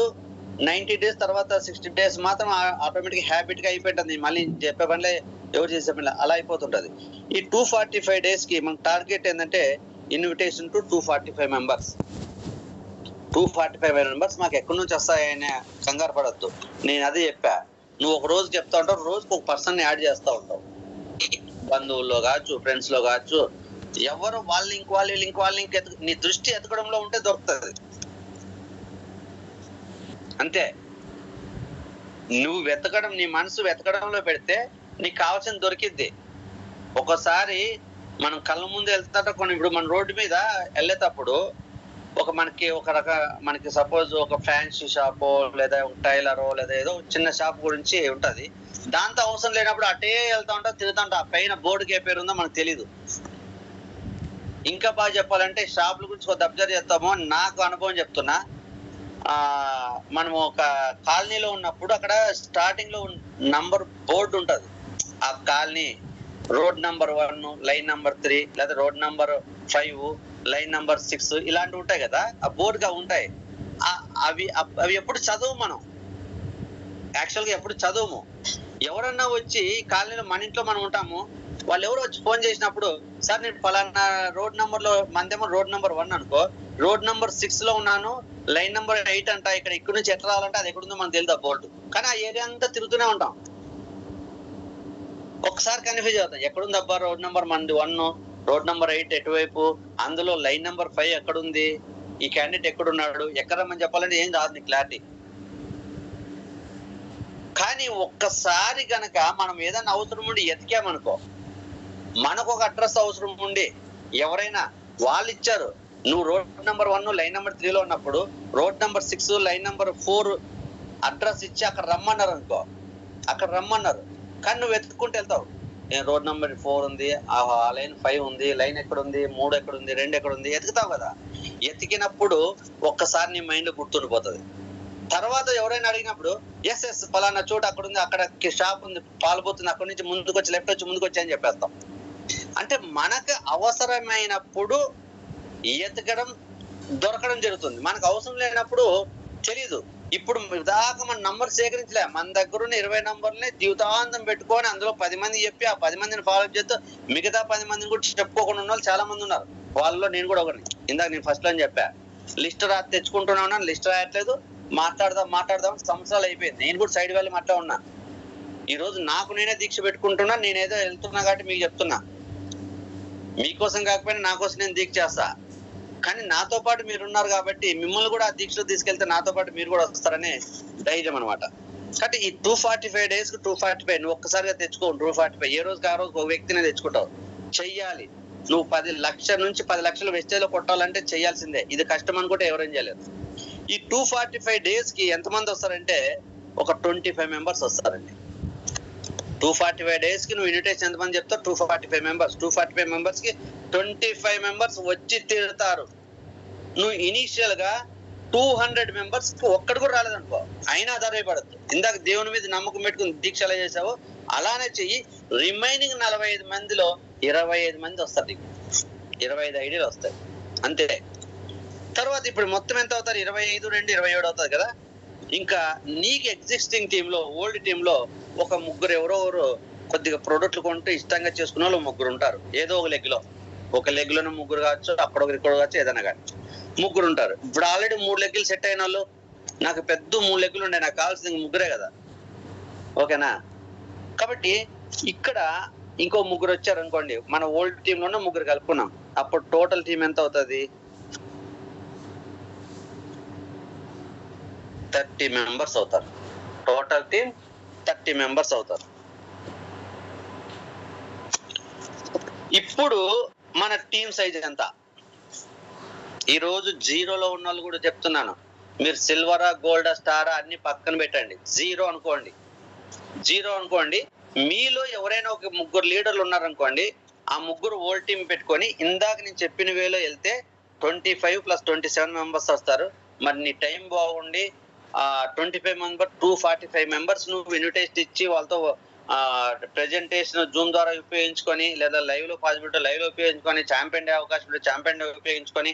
90 days తర్వాత 60 days మాత్రం ఆటోమేటిక్ హ్యాబిట్ గా అయిపోతుంది. మళ్ళీ చెప్పే పనిలే, ఎవరు చేసే పనిలే, అలా అయిపోతుంటది. ఈ 245 days కి మన టార్గెట్ ఏంటంటే ఇన్విటేషన్ టు 245 members. 245 members మాకు ఎక్కడి నుంచి వస్తాయని కంగారు పడద్దు. నేను అదే చెప్పా. నువ్వు ఒక రోజు చెప్తా ఉంటావు, రోజుకు ఒక పర్సన్ యాడ్ చేస్తూ ఉంటావు. బంధువుల్లో కావచ్చు, ఫ్రెండ్స్ లో కావచ్చు, ఎవరు వాళ్ళ లింక్ నీ దృష్టి ఎతకడంలో ఉంటే దొరుకుతుంది అంతే. నువ్వు వెతకడం, నీ మనసు వెతకడంలో పెడితే నీకు కావాల్సిన దొరికిద్ది. ఒకసారి మనం కళ్ళ ముందు వెళ్తాట కొన్ని, ఇప్పుడు మన రోడ్డు మీద వెళ్ళేటప్పుడు మనకి సపోజ్ ఒక ఫ్యాన్సీ షాపో లేదా ఒక టైలరో లేదా ఏదో చిన్న షాప్ గురించి ఉంటది. దాంతో అవసరం లేనప్పుడు అటే వెళ్తా ఉంటా, తిరుగుతా ఉంటా. ఆ పైన బోర్డుకి ఏ పేరు ఉందో మనకు తెలీదు. ఇంకా బాగా చెప్పాలంటే షాపుల గురించి కొద్ది అబ్జర్వ్ చేస్తామో, నాకు అనుభవం చెప్తున్నా. మనం ఒక కాలనీలో ఉన్నప్పుడు అక్కడ స్టార్టింగ్ లో నంబర్ బోర్డు ఉంటది. ఆ colony road number 1, line number 3, లేదా రోడ్ నంబర్ 5, లైన్ నంబర్ 6 ఇలాంటివి ఉంటాయి కదా. ఆ బోర్డుగా ఉంటాయి. అవి ఎప్పుడు చదువు మనం యాక్చువల్ గా ఎప్పుడు చదువుము. ఎవరన్నా వచ్చి కాలనీలో మన ఇంట్లో మనం ఉంటాము, వాళ్ళు ఎవరు వచ్చి ఫోన్ చేసినప్పుడు, సార్ నేను పలానా రోడ్ నంబర్ లో, మనదేమో రోడ్ నంబర్ 1 అనుకో, రోడ్ నంబర్ 6 లో ఉన్నాను, లైన్ నంబర్ 8 అంట, ఇక్కడ నుంచి ఎట్లా రావాలంటే అది ఎక్కడుందో మనకు తెలియదు ఆ బోర్డు. కానీ ఆ ఏరియా అంతా తిరుగుతూనే ఉంటాం. ఒకసారి కన్ఫ్యూజ్ అవుతాం, ఎక్కడుంది అబ్బా రోడ్ నంబర్ మనది 1, రోడ్ నంబర్ 8 ఎటువైపు, అందులో లైన్ నంబర్ 5 ఎక్కడుంది, ఈ క్యాండిడేట్ ఎక్కడున్నాడు, ఎక్కడ రమ్మని చెప్పాలంటే ఏం రాదు నీకు క్లారిటీ. కానీ ఒక్కసారి గనక మనం ఏదైనా అవసరం ఉండి ఎతికామనుకో, మనకు ఒక అడ్రస్ అవసరం ఉండి ఎవరైనా వాళ్ళు ఇచ్చారు, నువ్వు రోడ్ నంబర్ 1 లైన్ నంబర్ 3 లో ఉన్నప్పుడు road number 6 line number 4 address ఇచ్చి అక్కడ రమ్మన్నారు అనుకో, అక్కడ రమ్మన్నారు. కానీ నువ్వు వెతుక్కుంటూ వెళ్తావు, రోడ్ నంబర్ 4 ఉంది, లైన్ 5 ఉంది, లైన్ ఎక్కడుంది, 3 ఎక్కడుంది, 2 ఎక్కడుంది, ఎతుకుతావు కదా. ఎతికినప్పుడు ఒక్కసారి నీ మైండ్ గుర్తుండిపోతుంది. తర్వాత ఎవరైనా అడిగినప్పుడు ఎస్ పలానా చోటు అక్కడ ఉంది, అక్కడ షాప్ ఉంది, పాల్పోతుంది, అక్కడి నుంచి ముందుకు వచ్చి లెఫ్ట్ వచ్చి ముందుకు వచ్చి అని చెప్పేస్తాం. అంటే మనకు అవసరమైనప్పుడు ఎతకడం దొరకడం జరుగుతుంది, మనకు అవసరం లేనప్పుడు తెలీదు. ఇప్పుడు దాకా మన నంబర్ సేకరించలే, మన దగ్గర ఉన్న 20 నంబర్లని జీవితాంతం పెట్టుకొని అందులో 10 మంది చెప్పి ఆ 10 మందిని ఫాలో చేస్తూ మిగతా 10 మందిని కూడా చెప్పుకోకుండా ఉన్న వాళ్ళు చాలా మంది ఉన్నారు. వాళ్ళలో నేను కూడా ఒకరిని. ఇందాక నేను ఫస్ట్ లో చెప్పా, లిస్ట్ తెచ్చుకుంటూనే ఉన్నాను, లిస్ట్ రాయట్లేదు, మాట్లాడదాం సంవత్సరాలు అయిపోయింది. నేను కూడా సైడ్ వెళ్ళి అట్లా ఉన్నా. ఈ రోజు నాకు నేనే దీక్ష పెట్టుకుంటున్నా, నేనేదో వెళ్తున్నా కాబట్టి మీకు చెప్తున్నా. మీకోసం కాకపోయినా నా కోసం నేను దీక్ష చేస్తా. కానీ నాతో పాటు మీరున్నారు కాబట్టి మిమ్మల్ని కూడా ఆ దీక్షలో తీసుకెళ్తే నాతో పాటు మీరు కూడా వస్తారనే ధైర్యం అనమాట. కాబట్టి ఈ 245 days 245 నువ్వు ఒక్కసారిగా తెచ్చుకో. 245 ఏ రోజుకి ఆ రోజు ఒక వ్యక్తిని తెచ్చుకుంటావు. చెయ్యాలి. నువ్వు 10 లక్షల నుంచి 10 లక్షలు వెస్టేజ్ లో కొట్టాలంటే చేయాల్సిందే. ఇది కష్టం అనుకుంటే ఎవరేం చేయలేరు. ఈ 245 days కి ఎంతమంది వస్తారంటే ఒక 25 members వస్తారండి. 245 days కి నువ్వు ఇన్విటేషన్ ఎంతమంది చెప్తావు? 245 members. 245 members కి 25 members వచ్చి తీరుతారు. నువ్వు ఇనీషియల్ గా 200 members కి ఒక్కడు కూడా రాలేదనుకో, అయినా ఆధారపడద్దు. ఇందాక దేవుని మీద నమ్మకం పెట్టుకుని దీక్ష ఎలా చేసావో అలానే చెయ్యి. రిమైనింగ్ 45 మందిలో 25 మంది వస్తారు నీకు. 25 ఐడియాలు వస్తాయి అంతే. తర్వాత ఇప్పుడు మొత్తం ఎంత అవుతారు? 25 2 27 అవుతుంది కదా. ఇంకా నీకు ఎగ్జిస్టింగ్ టీమ్ లో, ఓల్డ్ టీమ్ లో ఒక ముగ్గురు ఎవరెవరు కొద్దిగా ప్రొడక్ట్లు కొంటూ ఇష్టంగా చేసుకునే వాళ్ళు ముగ్గురు ఉంటారు. ఏదో ఒక లెగ్ లో, ఒక లెగ్ లోనే ముగ్గురు కావచ్చు, అక్కడొకరు ఇక్కడ కావచ్చు, ఏదైనా కావచ్చు, ముగ్గురు ఉంటారు. ఇప్పుడు ఆల్రెడీ 3 లెగ్గులు సెట్ అయిన వాళ్ళు, నాకు పెద్ద 3 లెగ్గులు ఉండే, నాకు కావాల్సింది ముగ్గురే కదా. ఓకేనా? కాబట్టి ఇక్కడ ఇంకో ముగ్గురు వచ్చారు అనుకోండి, మన ఓల్డ్ టీమ్ లోనే ముగ్గురు కలుపుకున్నాం. అప్పుడు టోటల్ టీం ఎంత అవుతుంది? 30 members అవుతారు. టోటల్ టీం 30 members అవుతారు. ఇప్పుడు మన టీం సైజ్ ఎంత? ఈరోజు జీరోలో ఉన్న వాళ్ళు కూడా చెప్తున్నాను, మీరు సిల్వరా, గోల్డా, స్టారా అన్ని పక్కన పెట్టండి. జీరో అనుకోండి. మీలో ఎవరైనా ఒక ముగ్గురు లీడర్లు ఉన్నారనుకోండి, ఆ ముగ్గురు ఓల్డ్ టీం పెట్టుకొని ఇందాక నేను చెప్పిన వేలో వెళ్తే 25 + 27 members వస్తారు. మరి నీ టైం బాగుండి 25 members 245 members నువ్వు ఇన్విటేషన్ ఇచ్చి వాళ్ళతో ప్రెజెంటేషన్ జూమ్ ద్వారా ఉపయోగించుకొని, లేదా లైవ్ లో పాసిబిలిటీ లైవ్ లో ఉపయోగించుకొని, ఛాంపియన్ డే అవకాశం ఉంటే ఛాంపియన్ డే ఉపయోగించుకొని,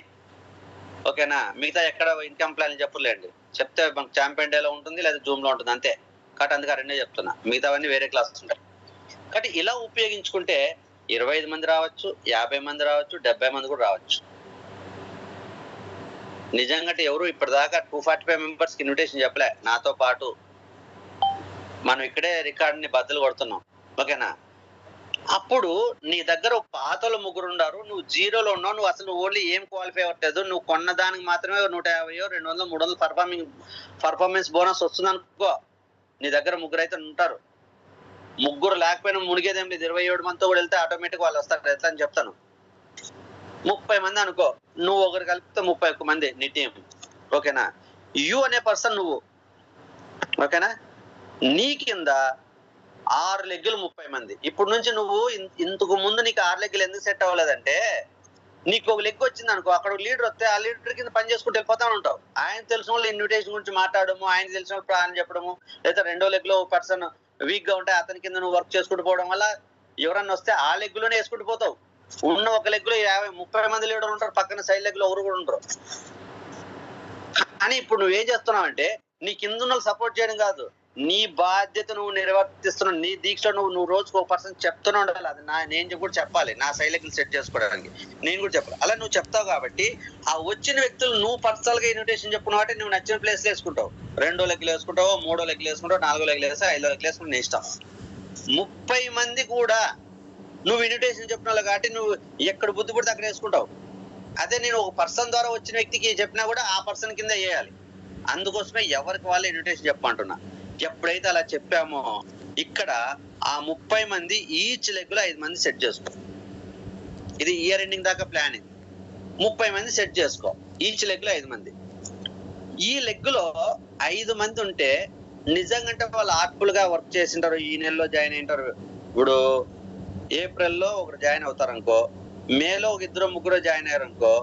ఓకేనా? మిగతా ఎక్కడ ఇన్కమ్ ప్లాన్ చెప్పలేండి. చెప్తే మనకు ఛాంపియన్ డేలో ఉంటుంది లేదా జూమ్ లో ఉంటుంది అంతే. కాబట్టి అందుకే రెండే చెప్తున్నా, మిగతావన్నీ వేరే క్లాసెస్ ఉంటాయి. కాబట్టి ఇలా ఉపయోగించుకుంటే 25 మంది రావచ్చు, 50 మంది రావచ్చు, 70 మంది కూడా రావచ్చు. నిజంగా ఎవరు ఇప్పటిదాకా 245 members కి ఇన్విటేషన్ చెప్పలే. నాతో పాటు మనం ఇక్కడే రికార్డుని బద్దలు కొడుతున్నాం. ఓకేనా? అప్పుడు నీ దగ్గర ఒక పాతలో ముగ్గురు ఉన్నారు, నువ్వు జీరోలో ఉన్నావు, నువ్వు అసలు ఓన్లీ ఏం క్వాలిఫై అవ్వట్లేదు, నువ్వు కొన్న దానికి మాత్రమే 150 200 300 పర్ఫార్మెన్స్ బోనస్ వస్తుంది అనుకో. నీ దగ్గర ముగ్గురు అయితే ఉంటారు. ముగ్గురు లేకపోయినా మునిగేదేం లేదు. 27 మందితో కూడా వెళ్తే ఆటోమేటిక్ వాళ్ళు వస్తారు. ఎట్లా అని చెప్తాను. 30 మంది అనుకో, నువ్వు ఒకరు కలిపితే 31 మంది నీ టీం. ఓకేనా? యు అనే పర్సన్ నువ్వు. ఓకేనా? నీ కింద 6 లెగ్గులు 30 మంది. ఇప్పుడు నుంచి నువ్వు ఇంతకు ముందు నీకు 6 లెగ్గులు ఎందుకు సెట్ అవ్వలేదంటే, నీకు ఒక లెగ్ వచ్చింది అనుకో, అక్కడ లీడర్ వస్తే ఆ లీడర్ కింద పని చేసుకుంటూ వెళ్ళిపోతా ఉంటావు. ఆయన తెలిసిన వాళ్ళు ఇన్విటేషన్ గురించి మాట్లాడము, ఆయన తెలిసిన వాళ్ళు ప్లాన్ చెప్పడము, లేదా రెండో లెగ్ లో పర్సన్ వీక్ గా ఉంటే అతని కింద నువ్వు వర్క్ చేసుకుంటూ పోవడం వల్ల ఎవరన్నా వస్తే ఆ లెగ్ లోనే వేసుకుంటూ పోతావు. ఉన్న ఒక లెగ్ లో 30 మంది లీడర్ ఉంటారు, పక్కన సైడ్ లెగ్ లో ఎవరు కూడా ఉంటారు. కానీ ఇప్పుడు నువ్వేం చేస్తున్నావు అంటే, నీ కింద ఉన్న సపోర్ట్ చేయడం కాదు, నీ బాధ్యత నువ్వు నిర్వర్తిస్తున్నావు. నీ దీక్ష నువ్వు రోజుకు ఒక పర్సన్ చెప్తూనే ఉండాలి. అది నేను కూడా చెప్పాలి, నా సైలెక్ట్ సెట్ చేసుకోవడానికి నేను కూడా చెప్పాలి. అలా నువ్వు చెప్తావు కాబట్టి ఆ వచ్చిన వ్యక్తులు నువ్వు పర్సనల్ గా ఇన్విటేషన్ చెప్పుకున్నావు కాబట్టి నువ్వు నచ్చిన ప్లేస్ లో వేసుకుంటావు. 2వ లెగ్లు వేసుకుంటావు, 3వ లెగ్లు వేసుకుంటావు, 4వ లెగ్లు వేస్తావు, 5వ లెగ్లు వేసుకుంటావు, నీ ఇష్టం. 30 మంది కూడా నువ్వు ఇన్విటేషన్ చెప్పినావు కాబట్టి నువ్వు ఎక్కడ బుద్ధి పుడితే అక్కడ వేసుకుంటావు. అదే నేను ఒక పర్సన్ ద్వారా వచ్చిన వ్యక్తికి చెప్పినా కూడా ఆ పర్సన్ కింద వేయాలి. అందుకోసమే ఎవరికి వాళ్ళు ఇన్విటేషన్ చెప్పమంటున్నా. ఎప్పుడైతే అలా చెప్పామో ఇక్కడ ఆ 30 మంది ఈచ్ లెగ్ లో 5 మంది సెట్ చేసుకో. ఇది ఇయర్ ఎండింగ్ దాకా ప్లానింగ్. 30 మంది సెట్ చేసుకో, ఈచ్ లెగ్ లో 5 మంది. ఈ లెగ్ లో 5 మంది ఉంటే నిజంగా వాళ్ళు ఆర్ట్ఫుల్ గా వర్క్ చేసింటారు, ఈ నెలలో జాయిన్ అయింటారు. ఇప్పుడు ఏప్రిల్లో ఒకరు జాయిన్ అవుతారు అనుకో, మేలో ఒక 2-3 జాయిన్ అయ్యారు అనుకో,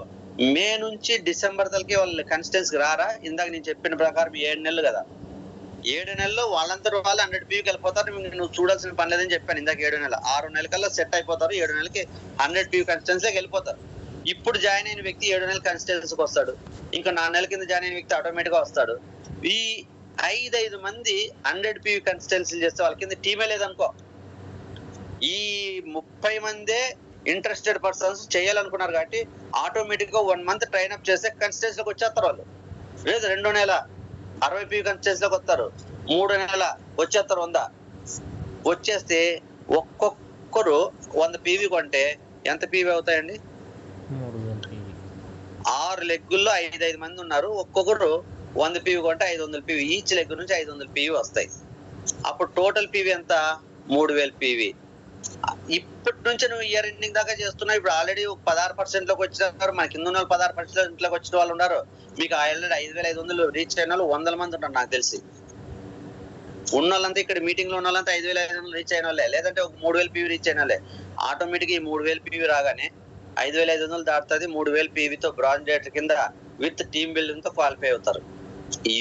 మే నుంచి డిసెంబర్ తలకి వాళ్ళు కన్సిస్టెన్సీకి రారా? ఇందాక నేను చెప్పిన ప్రకారం 7 నెలలు కదా, 7 నెలల్లో వాళ్ళందరూ వాళ్ళు 100 పీవీకి వెళ్ళిపోతారు. నువ్వు చూడాల్సిన పని లేదని చెప్పాను ఇందాక. 7 నెలలు 6 నెలల కల్లా సెట్ అయిపోతారు. 7 నెలలకి 100 పీవీ కన్సిస్టెన్సీకి వెళ్ళిపోతారు. ఇప్పుడు జాయిన్ అయిన వ్యక్తి 7 నెలల కన్సిస్టెన్సీకి వస్తాడు. ఇంకా 4 నెలల కింద జాయిన్ అయిన వ్యక్తి ఆటోమేటిక్ గా వస్తాడు. ఈ 5 మంది 100 పీవీ కన్సిస్టెన్సీలు చేస్తే వాళ్ళ కింద టీమే లేదనుకో, ఈ 30 మందే ఇంట్రెస్టెడ్ పర్సన్స్ చేయాలనుకున్నారు కాబట్టి ఆటోమేటిక్ గా 1 మంత్ ట్రైన్ అప్ చేస్తే కన్సిస్టెన్సీలోకి వచ్చేస్తారు వాళ్ళు. లేదు 2వ నెల 60 పీవీ కన్సిస్టెన్సీలోకి వస్తారు, 3వ నెల వచ్చేస్తారు 100. వచ్చేస్తే ఒక్కొక్కరు 100 పీవీ కొంటే ఎంత పీవీ అవుతాయండి? 6 లెగ్గుల్లో 5 మంది ఉన్నారు, ఒక్కొక్కరు 100 పీవీ కొంటే 500 పీవీ. ఈచ్ లెగ్ నుంచి 500 పీవీ వస్తాయి. అప్పుడు టోటల్ పీవీ ఎంత? 3000 పీవీ. ఇప్పటి నుంచి నువ్వు ఇయర్ ఎండింగ్ దాకా చేస్తున్నావు. ఇప్పుడు ఆల్రెడీ 16% లోకి వచ్చినారు. మన కింద ఉన్న 16% లోకి వచ్చిన వాళ్ళు ఉన్నారు. మీకు ఆల్రెడీ 5500 రీచ్ అయిన వాళ్ళు 100 మంది ఉంటారు నాకు తెలిసి. ఉన్న వాళ్ళంతా ఇక్కడ మీటింగ్ లో ఉన్న వాళ్ళంతా 5500 రీచ్ అయిన వాళ్ళే, లేదంటే ఒక 3000 పీవీ రీచ్ అయిన వాళ్ళే. ఆటోమేటిక్ ఈ 3000 పీవీ రాగానే 5500 దాటుతుంది. 3000 పీవీతో బ్రాంజ్ రేటర్ కింద విత్ టీమ్ బిల్డింగ్ తో క్వాలిఫై అవుతారు.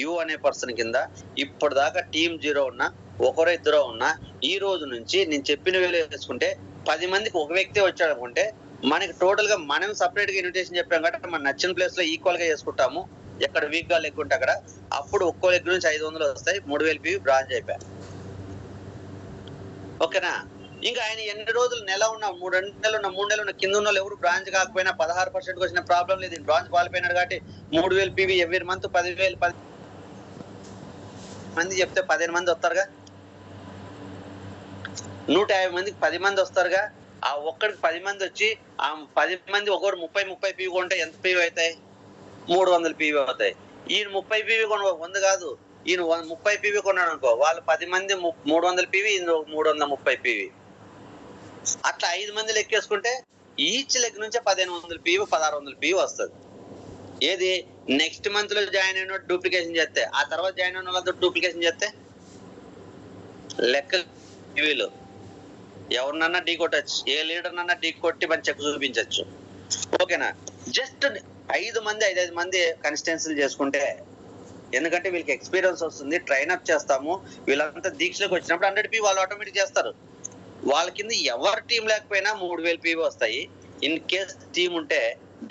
యు అనే పర్సన్ కింద ఇప్పుడు దాకా టీమ్ 0 ఉన్నా, ఒకరో ఇద్దరో ఉన్నా, ఈ రోజు నుంచి నేను చెప్పిన వేలు వేసుకుంటే 10 మందికి ఒక వ్యక్తి వచ్చాడు అనుకుంటే మనకి టోటల్ గా మనం సపరేట్ గా ఇన్విటేషన్ చెప్పాం కాబట్టి మన నచ్చిన ప్లేస్ లో ఈక్వల్ గా చేసుకుంటాము. ఎక్కడ వీక్ గా లెగ్ ఉంటే అక్కడ. అప్పుడు ఒక్కో లెగ్ నుంచి 500 వస్తాయి, 3000 పీవీ బ్రాంజ్ అయిపోయా. ఓకేనా? ఇంకా ఆయన ఎన్ని రోజులు నెల ఉన్నా, 3 నెలలు ఉన్నా, 3 నెలలు ఉన్న, కింద ఉన్న ఎవరు బ్రాంచ్ కాకపోయినా 16% వచ్చిన ప్రాబ్లం లేదు. బ్రాంచ్ క్వాలిఫై అయినాడు కాబట్టి 3000 పీవీ ఎవ్రీ మంత్ 10,000 మంది చెప్తే 15 మంది వస్తారుగా, 150 మందికి 10 మంది వస్తారుగా. ఆ ఒక్కడికి 10 మంది వచ్చి ఆ 10 మంది ఒకరు 30 పీవీ కొంటే ఎంత పీవీ అవుతాయి? 300 పీవీ అవుతాయి. ఈయన 30 పీవీ కొన 100 కాదు, ఈయన 30 పీవీ కొన్నాడు అనుకో, వాళ్ళు 10 మంది 300 పీవీ, ఈయన 330 పీవీ. అట్లా 5 మంది లెక్కేసుకుంటే ఈచ్ లెగ్ నుంచి 1500 పీవీ 1600 పీవీ వస్తుంది. ఏది నెక్స్ట్ మంత్ లో జాయిన్ అయిన డూప్లికేషన్ చేస్తే, ఆ తర్వాత జాయిన్ అయిన వాళ్ళతో డూప్లికేషన్ చేస్తే లెక్క పీవీలు ఎవరినన్నా ఢీ కొట్టచ్చు, ఏ లీడర్ నన్నా ఢీ కొట్టి మన చెక్ చూపించచ్చు. ఓకేనా? జస్ట్ 5 మంది కన్సిస్టెన్సీలు చేసుకుంటే, ఎందుకంటే వీళ్ళకి ఎక్స్పీరియన్స్ వస్తుంది, ట్రైన్ అప్ చేస్తాము. వీళ్ళంతా దీక్షలోకి వచ్చినప్పుడు 100 పీవీ వాళ్ళు ఆటోమేటిక్ చేస్తారు. వాళ్ళ కింద ఎవరి టీం లేకపోయినా 3000 పీవీ వస్తాయి. ఇన్ కేస్ టీం ఉంటే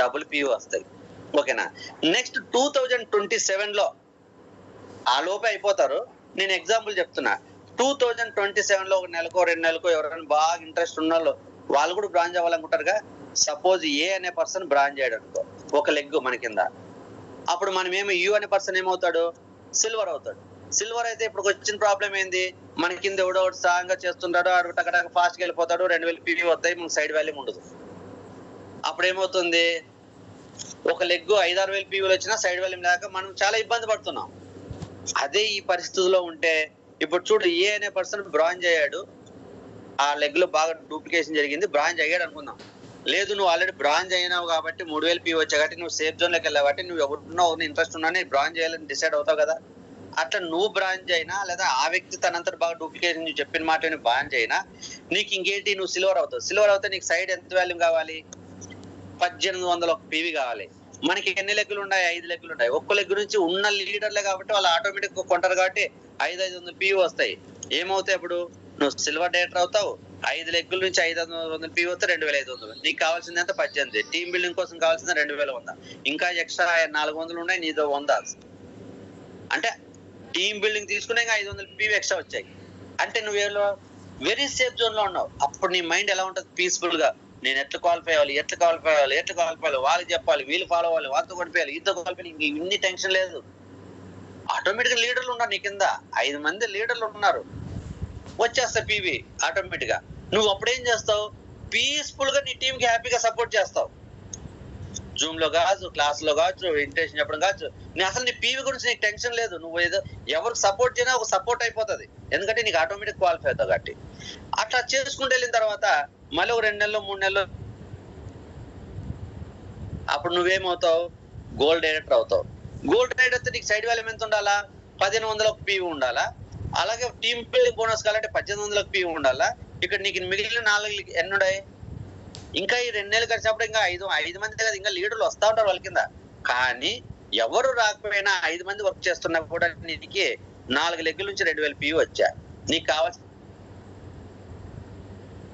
డబుల్ పీవీ వస్తాయి. ఓకేనా? నెక్స్ట్ 2027 లో ఆ లోపే అయిపోతారు. నేను ఎగ్జాంపుల్ చెప్తున్నా. 2027 లో 1 నెలకో 2 నెలకో ఎవరైనా బాగా ఇంట్రెస్ట్ ఉన్న వాళ్ళు కూడా బ్రాంచ్ అవ్వాలనుకుంటారుగా. సపోజ్ ఏ అనే పర్సన్ బ్రాంచ్ చేయడం అనుకో, ఒక లెగ్ మన కింద. అప్పుడు మనం యు అనే పర్సన్ ఏమవుతాడు? సిల్వర్ అవుతాడు. సిల్వర్ అయితే ఇప్పుడు వచ్చిన ప్రాబ్లం ఏంది, మన కింద ఎవడో స్ట్రాంగ్ గా చేస్తుంటాడు, ఆడు టక ఫాస్ట్ గా వెళ్ళిపోతాడు, 2000 పీవీ వస్తాయి, మనకు సైడ్ వాల్యూమ్ ఉండదు. అప్పుడు ఏమవుతుంది, ఒక లెగ్ 5-6 వేలు పీవీలు వచ్చినా సైడ్ వాల్యూమ్ లేక మనం చాలా ఇబ్బంది పడుతున్నాం. అదే ఈ పరిస్థితిలో ఉంటే ఇప్పుడు చూడు, ఏ అనే పర్సన్ బ్రాంజ్ అయ్యాడు, ఆ లెగ్ లో బాగా డూప్లికేషన్ జరిగింది, బ్రాంజ్ అయ్యాడు అనుకుందాం. లేదు, నువ్వు ఆల్రెడీ బ్రాంజ్ అయినావు కాబట్టి 3000 పీవీ వచ్చా కాబట్టి నువ్వు సేఫ్ జోన్ లోకి వెళ్ళావు కాబట్టి నువ్వు ఎవరున్నావు ఇంట్రెస్ట్ ఉన్నా బ్రాంజ్ చేయాలని డిసైడ్ అవుతావు కదా. అట్లా నువ్వు బ్రాంజ్ అయినా లేదా ఆ వ్యక్తి తనంతట బాగా డూప్లికేషన్ నువ్వు చెప్పిన మాట బ్రాంజ్ అయినా నీకు ఇంకేంటి, నువ్వు సిల్వర్ అవుతావు. సిల్వర్ అవుతే నీకు సైడ్ ఎంత వాల్యూమ్ కావాలి, 1800 పీవీ కావాలి. మనకి ఎన్ని లెగ్గులు ఉన్నాయి, 5 లెగ్గులు ఉన్నాయి. ఒక్క లెగ్ నుంచి ఉన్న లీడర్లే కాబట్టి వాళ్ళు ఆటోమేటిక్ కొంటారు కాబట్టి 500 పీవీ వస్తాయి. ఏమవుతాయి అప్పుడు, నువ్వు సిల్వర్ డైరెక్టర్ అవుతావు. 5 లెగ్గుల నుంచి 500 పీవీ వస్తే 2500. నీకు కావాల్సింది ఎంత, 18. టీమ్ బిల్డింగ్ కోసం కావాల్సింది 2100. ఇంకా ఎక్స్ట్రా 400 ఉన్నాయి, నీతో 100. అంటే టీమ్ బిల్డింగ్ తీసుకునే 500 పీవీ ఎక్స్ట్రా వచ్చాయి. అంటే నువ్వేలో వెరీ సేఫ్ జోన్ లో ఉన్నావు. అప్పుడు నీ మైండ్ ఎలా ఉంటుంది, పీస్ఫుల్ గా, నేను ఎట్లా క్వాలిఫై అవ్వాలి, వాళ్ళకి చెప్పాలి, వీళ్ళు ఫాలో అవ్వాలి, వాళ్ళతో కొనిపోయాలి, ఇంత క్వాలిఫై, ఇన్ని టెన్షన్ లేదు. ఆటోమేటిక్ గా లీడర్లు ఉన్నారు నీ కింద, 5 మంది లీడర్లు ఉన్నారు, వచ్చేస్తా పీవీ ఆటోమేటిక్ గా. నువ్వు అప్పుడేం చేస్తావు, పీస్ఫుల్ గా నీ టీం కి హ్యాపీగా సపోర్ట్ చేస్తావు. జూమ్ లో కావచ్చు, క్లాస్ లో కావచ్చు, ఇంటెన్షన్ చెప్పడం కావచ్చు, అసలు నీ పీవీ గురించి నీకు టెన్షన్ లేదు. నువ్వు ఏదో ఎవరికి సపోర్ట్ చేయనా ఒక సపోర్ట్ అయిపోతుంది, ఎందుకంటే నీకు ఆటోమేటిక్ క్వాలిఫై అవుతావు కాబట్టి. అట్లా చేసుకుంటూ వెళ్ళిన తర్వాత మళ్ళీ ఒక 2 నెలలు 3 నెలలు అప్పుడు నువ్వేమవుతావు, గోల్డ్ డైరెక్టర్ అవుతావు. గోల్డ్ డైరెక్టర్ నీకు సైడ్ వాల్యూమ్ ఎంత ఉండాలా, 1500 పీవీ ఉండాలా. అలాగే టీమ్ బిల్డింగ్ బోనస్ కావాలంటే 1800 పీవీ ఉండాలా. ఇక్కడ నీకు మిగిలిన 4 ఎన్ని ఉన్నాయి, ఇంకా ఈ 2 నెలలు గడిచినప్పుడు ఇంకా 5 మంది కదా ఇంకా లీడర్లు వస్తా ఉంటారు వాళ్ళ కింద. కానీ ఎవరు రాకపోయినా 5 మంది వర్క్ చేస్తున్నా కూడా నీకు 4 లెగ్గుల నుంచి 2000 పీవీ వచ్చా. నీకు కావాల్సిన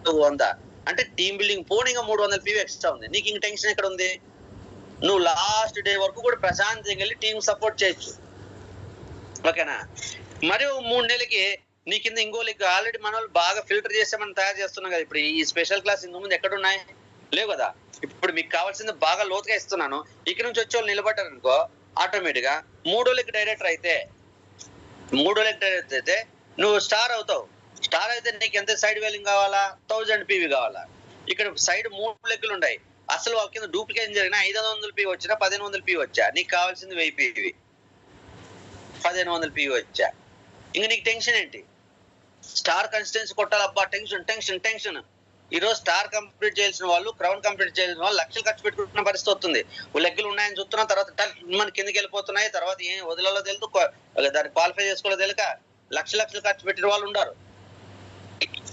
100 అంటే టీమ్ బిల్డింగ్ పోనీ 300 పీవీ ఎక్స్ట్రా ఉంది. నీకు ఇంక టెన్షన్ ఎక్కడ ఉంది, నువ్వు లాస్ట్ డే వరకు కూడా ప్రశాంతంగా వెళ్ళి టీం సపోర్ట్ చేయొచ్చు. ఓకేనా. మరి 3 నెలలకి నీ కింద ఇంకో లెగ్ ఆల్రెడీ మన వాళ్ళు బాగా ఫిల్టర్ చేస్తే మనం తయారు చేస్తున్నాం కదా. ఇప్పుడు ఈ స్పెషల్ క్లాస్ ఇంత ముందు ఎక్కడ ఉన్నాయి, లేవు కదా. ఇప్పుడు మీకు కావాల్సింది బాగా లోతుగా ఇస్తున్నాను. ఇక్కడ నుంచి వచ్చే వాళ్ళు నిలబడ్డారు అనుకో, ఆటోమేటిక్ గా 3వ లెగ్ డైరెక్టర్ అయితే నువ్వు స్టార్ అవుతావు. స్టార్ అయితే నీకు ఎంత సైడ్ వాల్యూమ్ కావాలా, 1000 పీవీ కావాలా. ఇక్కడ సైడ్ 3 లెగ్గులు ఉన్నాయి. అసలు వాళ్ళ కింద డూప్లికేషన్ జరిగిన 500 పీవీ వచ్చినా 1500 పీవీ వచ్చా. నీకు కావాల్సింది 1000 పీవీ, 1500 పీవీ వచ్చా. ఇంకా నీకు టెన్షన్ ఏంటి, స్టార్ కన్సిస్టెన్సీ కొట్టాలబ్బా, టెన్షన్. ఈ రోజు స్టార్ కంప్లీట్ చేయాల్సిన వాళ్ళు, క్రౌన్ కంప్లీట్ చేయాల్సిన వాళ్ళు లక్షలు ఖర్చు పెట్టుకుంటున్న పరిస్థితి వస్తుంది. లెగ్గులు ఉన్నాయని చూస్తున్నాం, తర్వాత మన కిందకి వెళ్ళిపోతున్నాయి, తర్వాత ఏం వదిలేలో తెలుసు, దాన్ని క్వాలిఫై చేసుకోవాలో తెలియక లక్షలు ఖర్చు పెట్టిన వాళ్ళు ఉన్నారు.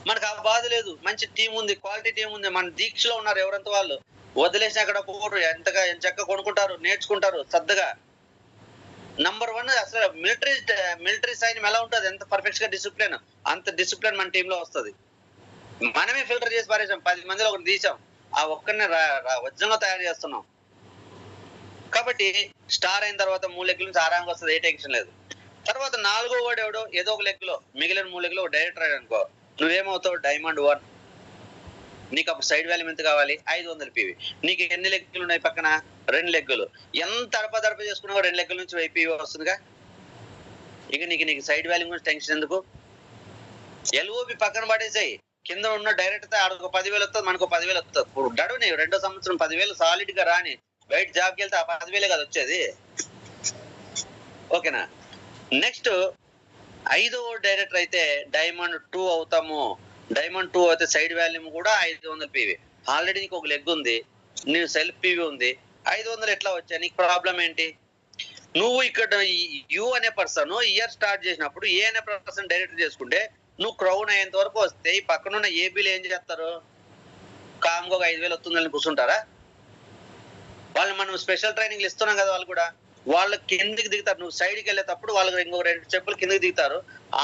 మనకు ఆ బాధ లేదు, మంచి టీం ఉంది, క్వాలిటీ టీం ఉంది, మన దీక్షలో ఉన్నారు. ఎవరంత వాళ్ళు వదిలేసి అక్కడ పోరు, ఎంచక్క కొనుక్కుంటారు, నేర్చుకుంటారు శ్రద్ధగా. నంబర్ 1 అసలు మిలిటరీ సైన్యం ఎలా ఉంటుంది, ఎంత పర్ఫెక్ట్ గా డిసిప్లిన్, అంత డిసిప్లిన్ మన టీంలో వస్తుంది. మనమే ఫిల్టర్ చేసి పారేసాం, 10 మందిలో ఒకటి తీసాం, ఆ ఒక్కరిని వజ్రంగా తయారు చేస్తున్నాం. కాబట్టి స్టార్ అయిన తర్వాత 3 లెగ్గుల నుంచి ఆరాంగా వస్తుంది, ఏ టెన్షన్ లేదు. తర్వాత 4వ వాడు ఎవడో ఏదో ఒక లెగ్ లో, మిగిలిన 3 లెగ్లో ఒక డైరెక్టర్ అయ్యాడు అనుకో, నువ్వేమవుతావు, డైమండ్ 1. నీకు అప్పుడు సైడ్ వాల్యూమ్ ఎంత కావాలి, 500 పీవీ. నీకు ఎన్ని లెగ్గులు ఉన్నాయి పక్కన, 2 లెగ్గులు. ఎంత అడప చేసుకున్నావో 2 లెగ్గుల నుంచి 1000 పీవీ వస్తుందిగా. ఇక నీకు సైడ్ వాల్యూమ్ గురించి టెన్షన్ ఎందుకు, ఎల్ఓపి పక్కన పడేసాయి. కింద ఉన్న డైరెక్టర్ ఆడొక 10,000 వస్తుంది, మనకు 10,000 వస్తుంది. ఇప్పుడు గడువు నీకు 2వ సంవత్సరం 10,000 సాలిడ్ గా రాని, బయట జాబ్కి వెళ్తే ఆ 10,000 కదా వచ్చేది. ఓకేనా. నెక్స్ట్ 5వ డైరెక్టర్ అయితే డైమండ్ 2 అవుతాము. డైమండ్ 2 అయితే సైడ్ వాల్యూమ్ కూడా 500 పీవీ. ఆల్రెడీ నీకు ఒక లెగ్ ఉంది, నీకు సెల్ఫ్ పీవీ ఉంది, 500 ఎట్లా వచ్చాయి, నీకు ప్రాబ్లం ఏంటి. నువ్వు ఇక్కడ యు అనే పర్సన్ ఇయర్ స్టార్ట్ చేసినప్పుడు ఏ అనే పర్సన్ డైరెక్టర్ చేసుకుంటే నువ్వు క్రౌన్ అయ్యేంత వరకు వస్తే ఈ పక్కనున్న ఏబీలు ఏం చేస్తారు, కామ్గా ఒక 5,000 వస్తుందని కూర్చుంటారా. వాళ్ళు మనం స్పెషల్ ట్రైనింగ్ ఇస్తున్నాం కదా, వాళ్ళు కూడా వాళ్ళ కిందికి దిగుతారు. నువ్వు సైడ్కి వెళ్ళేటప్పుడు వాళ్ళకి ఇంకో 2 స్టెప్పులు కిందకి దిగుతారు.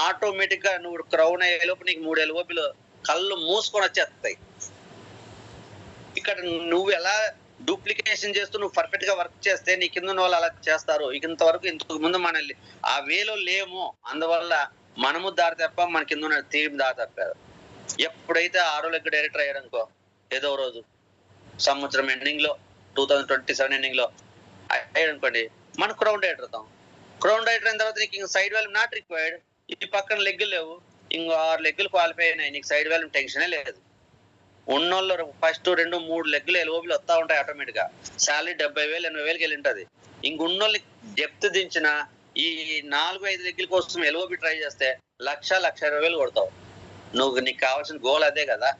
ఆటోమేటిక్ గా నువ్వు క్రౌన్ అయ్యేలోపు నీకు 3 ఎల్ఓపీలు కళ్ళు మూసుకొని వచ్చేస్తాయి. ఇక్కడ నువ్వు ఎలా డూప్లికేషన్ చేస్తూ నువ్వు పర్ఫెక్ట్ గా వర్క్ చేస్తే నీ కింద ఉన్న వాళ్ళు అలా చేస్తారు. ఇంతకు ముందు మన ఆ వేలో లేము, అందువల్ల మనము దారి తప్ప మన కింద ఉన్న టీం దారి తప్పారు. ఎప్పుడైతే 6వ లెగ్ డైరెక్టర్ అయ్యాడనుకో, ఏదో రోజు సంవత్సరం ఎండింగ్ లో 2027 ఎండింగ్ లో అయ్యాడు అనుకోండి, మన క్రౌన్ డైరెక్టర్ అవుతాం. క్రౌన్ రైటర్ అయిన తర్వాత నీకు ఇంక సైడ్ వాల్యూమ్ నాట్ రిక్వైర్డ్. ఈ పక్కన లెగ్గులు లేవు, ఇంకో 6 లెగ్గులు క్వాలిఫై అయినాయి, నీకు సైడ్ వాల్యూమ్ టెన్షనే లేదు. ఉన్నోళ్ళు ఫస్ట్ 2-3 లెగ్గులు ఎల్ఓబిలు వస్తా ఉంటాయి ఆటోమేటిక్ గా. శాలరీ 70,000 80,000 వెళ్ళి ఉంటది. ఇంకొన్నోళ్ళని డెప్త్ దించిన ఈ 4-5 లెగ్గుల కోసం ఎల్ఓబి ట్రై చేస్తే 1,20,000 కొడతావు. నీకు కావాల్సిన గోల్ అదే కదా.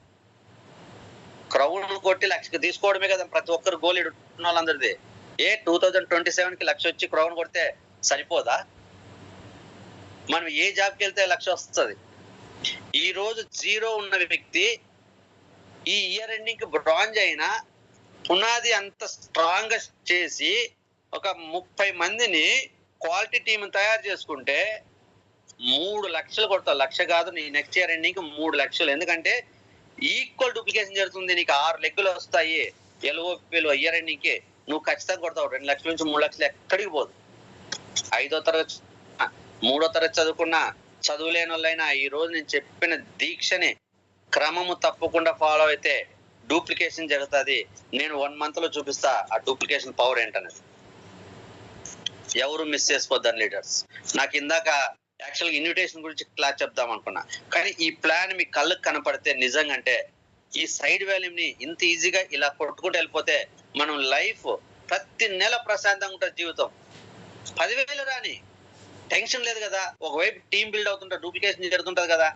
క్రౌన్ కొట్టి 1,00,000 తీసుకోవడమే కదా ప్రతి ఒక్కరు గోల్. ఉన్న వాళ్ళందరిది 2027కి 1,00,000 వచ్చి క్రౌన్ కొడితే సరిపోదా? మనం ఏ జాబ్కి వెళ్తే 1,00,000 వస్తుంది. ఈ రోజు 0 ఉన్న వ్యక్తి ఈ ఇయర్ ఎండింగ్ కి బ్రాంజ్ అయినా పునాది అంత స్ట్రాంగ్ గా చేసి ఒక 30 మందిని క్వాలిటీ టీం తయారు చేసుకుంటే 3,00,000 కొడతావు. 1,00,000 కాదు, నీ నెక్స్ట్ ఇయర్ ఎండింగ్ 3,00,000. ఎందుకంటే ఈక్వల్ డూప్లికేషన్ జరుగుతుంది. నీకు 6 లెగ్గులు వస్తాయి ఎల్ఓపీలు ఇయర్ ఎండింగ్ కి, నువ్వు ఖచ్చితంగా కొడతావు. 2,00,000 నుంచి 3,00,000 ఎక్కడికి పోదు. 5వ తరగతి 3వ తరగతి చదువుకున్నా చదువులేని వాళ్ళైనా ఈ రోజు నేను చెప్పిన దీక్షని క్రమము తప్పకుండా ఫాలో అయితే డూప్లికేషన్ జరుగుతుంది. నేను 1 month లో చూపిస్తా ఆ డూప్లికేషన్ పవర్ ఏంటనేది. ఎవరు మిస్ చేసుకోవద్దని లీడర్స్. నాకు ఇందాక యాక్చువల్గా ఇన్విటేషన్ గురించి క్లాస్ చెప్దాం అనుకున్నా, కానీ ఈ ప్లాన్ మీ కళ్ళకు కనపడితే నిజంగా అంటే ఈ సైడ్ వాల్యూమ్ ని ఇంత ఈజీగా ఇలా కొట్టుకుంటూ వెళ్ళిపోతే మనం లైఫ్ ప్రతి నెల ప్రశాంతంగా ఉంటుంది. జీవితం 10,000 రాని టెన్షన్ లేదు కదా. ఒకవైపు టీం బిల్డ్ అవుతుంటా, డూప్లికేషన్ జరుగుతుంటది కదా.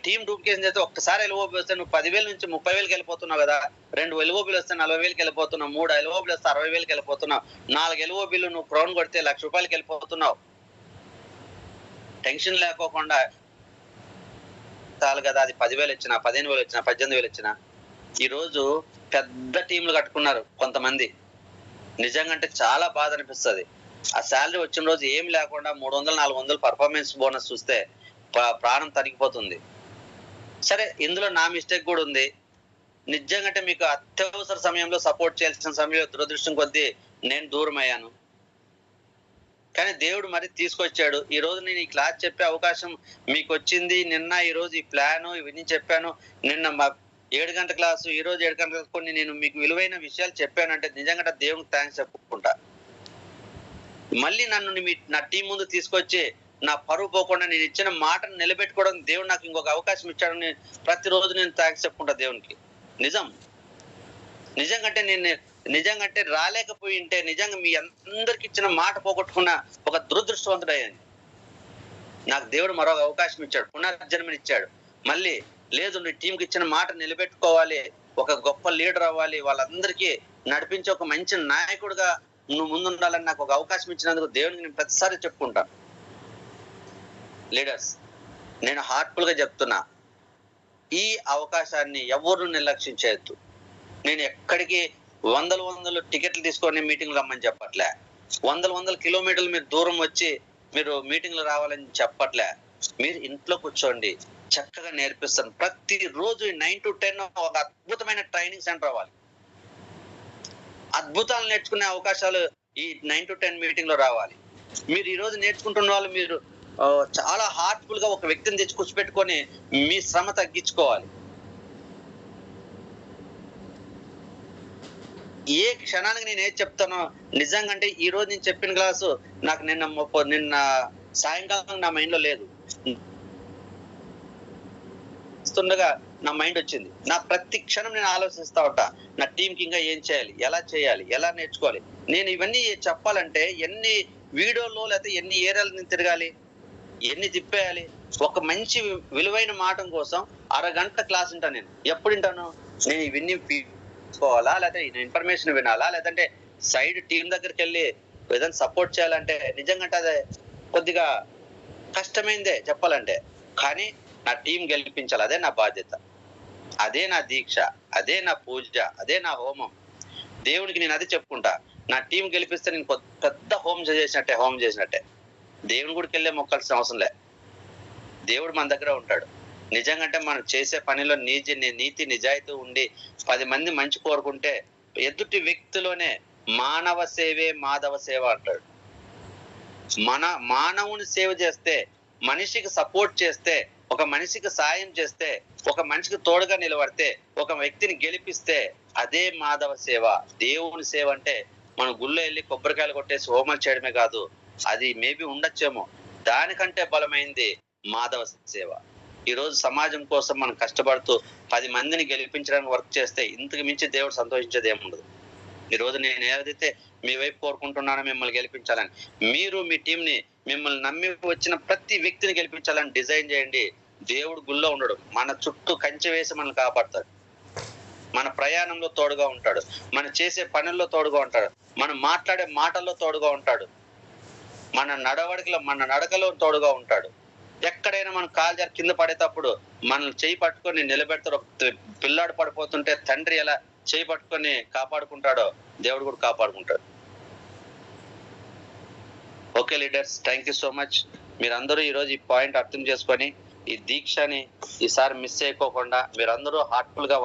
టీం డూప్లికేషన్ చేస్తే ఒక్కసారి ఎల్ఓబి వస్తే నువ్వు 10,000 నుంచి 30,000కి వెళ్ళిపోతున్నావు కదా. 2 ఎల్ఓబీలు వస్తే 40,000కి వెళ్ళిపోతున్నావు. 3 ఎల్ఓబీలు వస్తే 60,000కి వెళ్ళిపోతున్నావు. 4 ఎల్ఓబీలు నువ్వు క్రౌన్ కొడితే 1,00,000 రూపాయలకి వెళ్ళిపోతున్నావు. టెన్షన్ లేకోకుండా చాలు కదా. అది 10,000 ఇచ్చినా, 15,000 ఇచ్చినా, 18,000 ఇచ్చినా. ఈ రోజు పెద్ద టీంలు కట్టుకున్నారు కొంతమంది. నిజంగా అంటే చాలా బాధ అనిపిస్తుంది. ఆ శాలరీ వచ్చిన రోజు ఏం లేకుండా 300-400 పర్ఫార్మెన్స్ బోనస్ చూస్తే ప్రాణం తరిగిపోతుంది. సరే, ఇందులో నా మిస్టేక్ కూడా ఉంది. నిజంగా అంటే మీకు అత్యవసర సమయంలో సపోర్ట్ చేయాల్సిన సమయంలో దురదృష్టం కొద్దీ నేను దూరం అయ్యాను. కానీ దేవుడు మరి తీసుకొచ్చాడు. ఈ రోజు నేను ఈ క్లాస్ చెప్పే అవకాశం మీకు వచ్చింది. నిన్న ఈ రోజు ఈ ప్లాను ఇవన్నీ చెప్పాను. నిన్న 7 గంటల క్లాసు, ఈ రోజు 7 గంటల కొన్ని నేను మీకు విలువైన విషయాలు చెప్పానంటే నిజంగా దేవునికి థ్యాంక్స్ చెప్పుకుంటా. మళ్ళీ నన్ను నా టీం ముందు తీసుకొచ్చి నా పరువు పోకుండా నేను ఇచ్చిన మాటను నిలబెట్టుకోవడం దేవుడు నాకు ఇంకొక అవకాశం ఇచ్చాడని ప్రతిరోజు నేను థ్యాంక్స్ చెప్పుకుంటా దేవునికి. నిజంగా రాలేకపోయి ఉంటే నిజంగా మీ అందరికి ఇచ్చిన మాట పోగొట్టుకున్న ఒక దురదృష్టవంతుడయ్యాను. నాకు దేవుడు మరొక అవకాశం ఇచ్చాడు, పునర్జన్మని ఇచ్చాడు. మళ్ళీ లేదు, నీ టీంకి ఇచ్చిన మాట నిలబెట్టుకోవాలి, ఒక గొప్ప లీడర్ అవ్వాలి, వాళ్ళందరికీ నడిపించే ఒక మంచి నాయకుడిగా నువ్వు ముందుండాలని నాకు ఒక అవకాశం ఇచ్చినందుకు దేవునికి నేను ప్రతిసారి చెప్పుకుంటాను. లీడర్స్, నేను హార్ట్ఫుల్ గా చెప్తున్నా, ఈ అవకాశాన్ని ఎవరు నిర్లక్ష్యించవద్దు. నేను ఎక్కడికి 100 టికెట్లు తీసుకొని మీటింగ్లు రమ్మని చెప్పట్లే. 100 కిలోమీటర్లు మీరు దూరం వచ్చి మీరు మీటింగ్లు రావాలని చెప్పట్లే. మీరు ఇంట్లో కూర్చోండి, చక్కగా నేర్పిస్తాను. ప్రతిరోజు 9 to 10 ఒక అద్భుతమైన ట్రైనింగ్ సెంటర్ అవ్వాలి. అద్భుతాలు నేర్చుకునే అవకాశాలు ఈ 9 to 10 మీటింగ్ లో రావాలి. మీరు ఈ రోజు నేర్చుకుంటున్న వాళ్ళు మీరు చాలా హార్ట్ఫుల్ గా ఒక వ్యక్తిని తెచ్చి కూర్చోపెట్టుకొని మీ శ్రమ తగ్గించుకోవాలి. ఏ క్షణానికి నేను ఏది చెప్తానో నిజంగా అంటే ఈ రోజు నేను చెప్పిన క్లాసు నాకు నిన్న సాయంకాలం నా మైండ్ లో లేదు, స్తుండగా నా మైండ్ వచ్చింది. నా ప్రతి క్షణం నేను ఆలోచిస్తా ఉంటా, నా టీంకి ఇంకా ఏం చేయాలి, ఎలా చేయాలి, ఎలా నేర్చుకోవాలి. నేను ఇవన్నీ చెప్పాలంటే ఎన్ని వీడియోలో లేకపోతే ఎన్ని ఏరియాలు నేను తిరగాలి, ఎన్ని తిప్పేయాలి. ఒక మంచి విలువైన మాట కోసం 1/2 గంట క్లాస్ ఉంటాను. నేను ఎప్పుడు వింటాను? నేను ఇవన్నీ తీసుకోవాలా, లేకపోతే ఇన్ఫర్మేషన్ వినాలా, లేదంటే సైడ్ టీం దగ్గరికి వెళ్ళి ఏదైనా సపోర్ట్ చేయాలంటే నిజంగా అదే కొద్దిగా కష్టమైందే చెప్పాలంటే. కానీ నా టీం గెలిపించాలి, అదే నా బాధ్యత, అదే నా దీక్ష, అదే నా పూజ, అదే నా హోమం. దేవుడికి నేను అదే చెప్పుకుంటా. నా టీం గెలిపిస్తే నేను పెద్ద హోమం చేసినట్టే. దేవుని గుడికి వెళ్ళే మొక్కాల్సిన అవసరం లే, దేవుడు మన దగ్గర ఉంటాడు. నిజంగా అంటే మనం చేసే పనిలో నీతి నిజాయితీ ఉండి 10 మంది మంచి కోరుకుంటే ఎదుటి వ్యక్తిలోనే మానవ సేవే మాధవ సేవ అంటాడు. మానవుని సేవ చేస్తే, మనిషికి సపోర్ట్ చేస్తే, ఒక మనిషికి సాయం చేస్తే, ఒక మనిషికి తోడుగా నిలబడితే, ఒక వ్యక్తిని గెలిపిస్తే అదే మాధవ సేవ. దేవుని సేవ అంటే మనం గుళ్ళో వెళ్ళి కొబ్బరికాయలు కొట్టేసి హోమాలు చేయడమే కాదు, అది మేబీ ఉండొచ్చేమో. దానికంటే బలమైంది మాధవ సేవ. ఈ రోజు సమాజం కోసం మనం కష్టపడుతూ 10 మందిని గెలిపించడానికి వర్క్ చేస్తే ఇంతకు మించి దేవుడు సంతోషించేది ఏముండదు. ఈ రోజు నేను ఏదైతే మీ వైపు కోరుకుంటున్నానో మిమ్మల్ని గెలిపించాలని, మీరు మీ టీంని మిమ్మల్ని నమ్మి వచ్చిన ప్రతి వ్యక్తిని గెలిపించాలని డిజైన్ చేయండి. దేవుడు గుళ్ళో ఉండడు, మన చుట్టూ కంచె వేసి మనల్ని కాపాడతాడు. మన ప్రయాణంలో తోడుగా ఉంటాడు, మనం చేసే పనుల్లో తోడుగా ఉంటాడు, మనం మాట్లాడే మాటల్లో తోడుగా ఉంటాడు, మన నడకలో తోడుగా ఉంటాడు. ఎక్కడైనా మనం కాలు జారి కింద పడేటప్పుడు మనల్ని చేయి పట్టుకొని నిలబెడతాడు. పిల్లాడు పడిపోతుంటే తండ్రి ఎలా చేయి పట్టుకొని కాపాడుకుంటాడో దేవుడు కూడా కాపాడుకుంటాడు. Okay leaders, thank you so much. మీరందరూ ఈరోజు ఈ పాయింట్ అర్థం చేసుకొని ఈ దీక్షని ఈసారి మిస్ చేయకోకుండా మీరందరూ హార్ట్ఫుల్ గా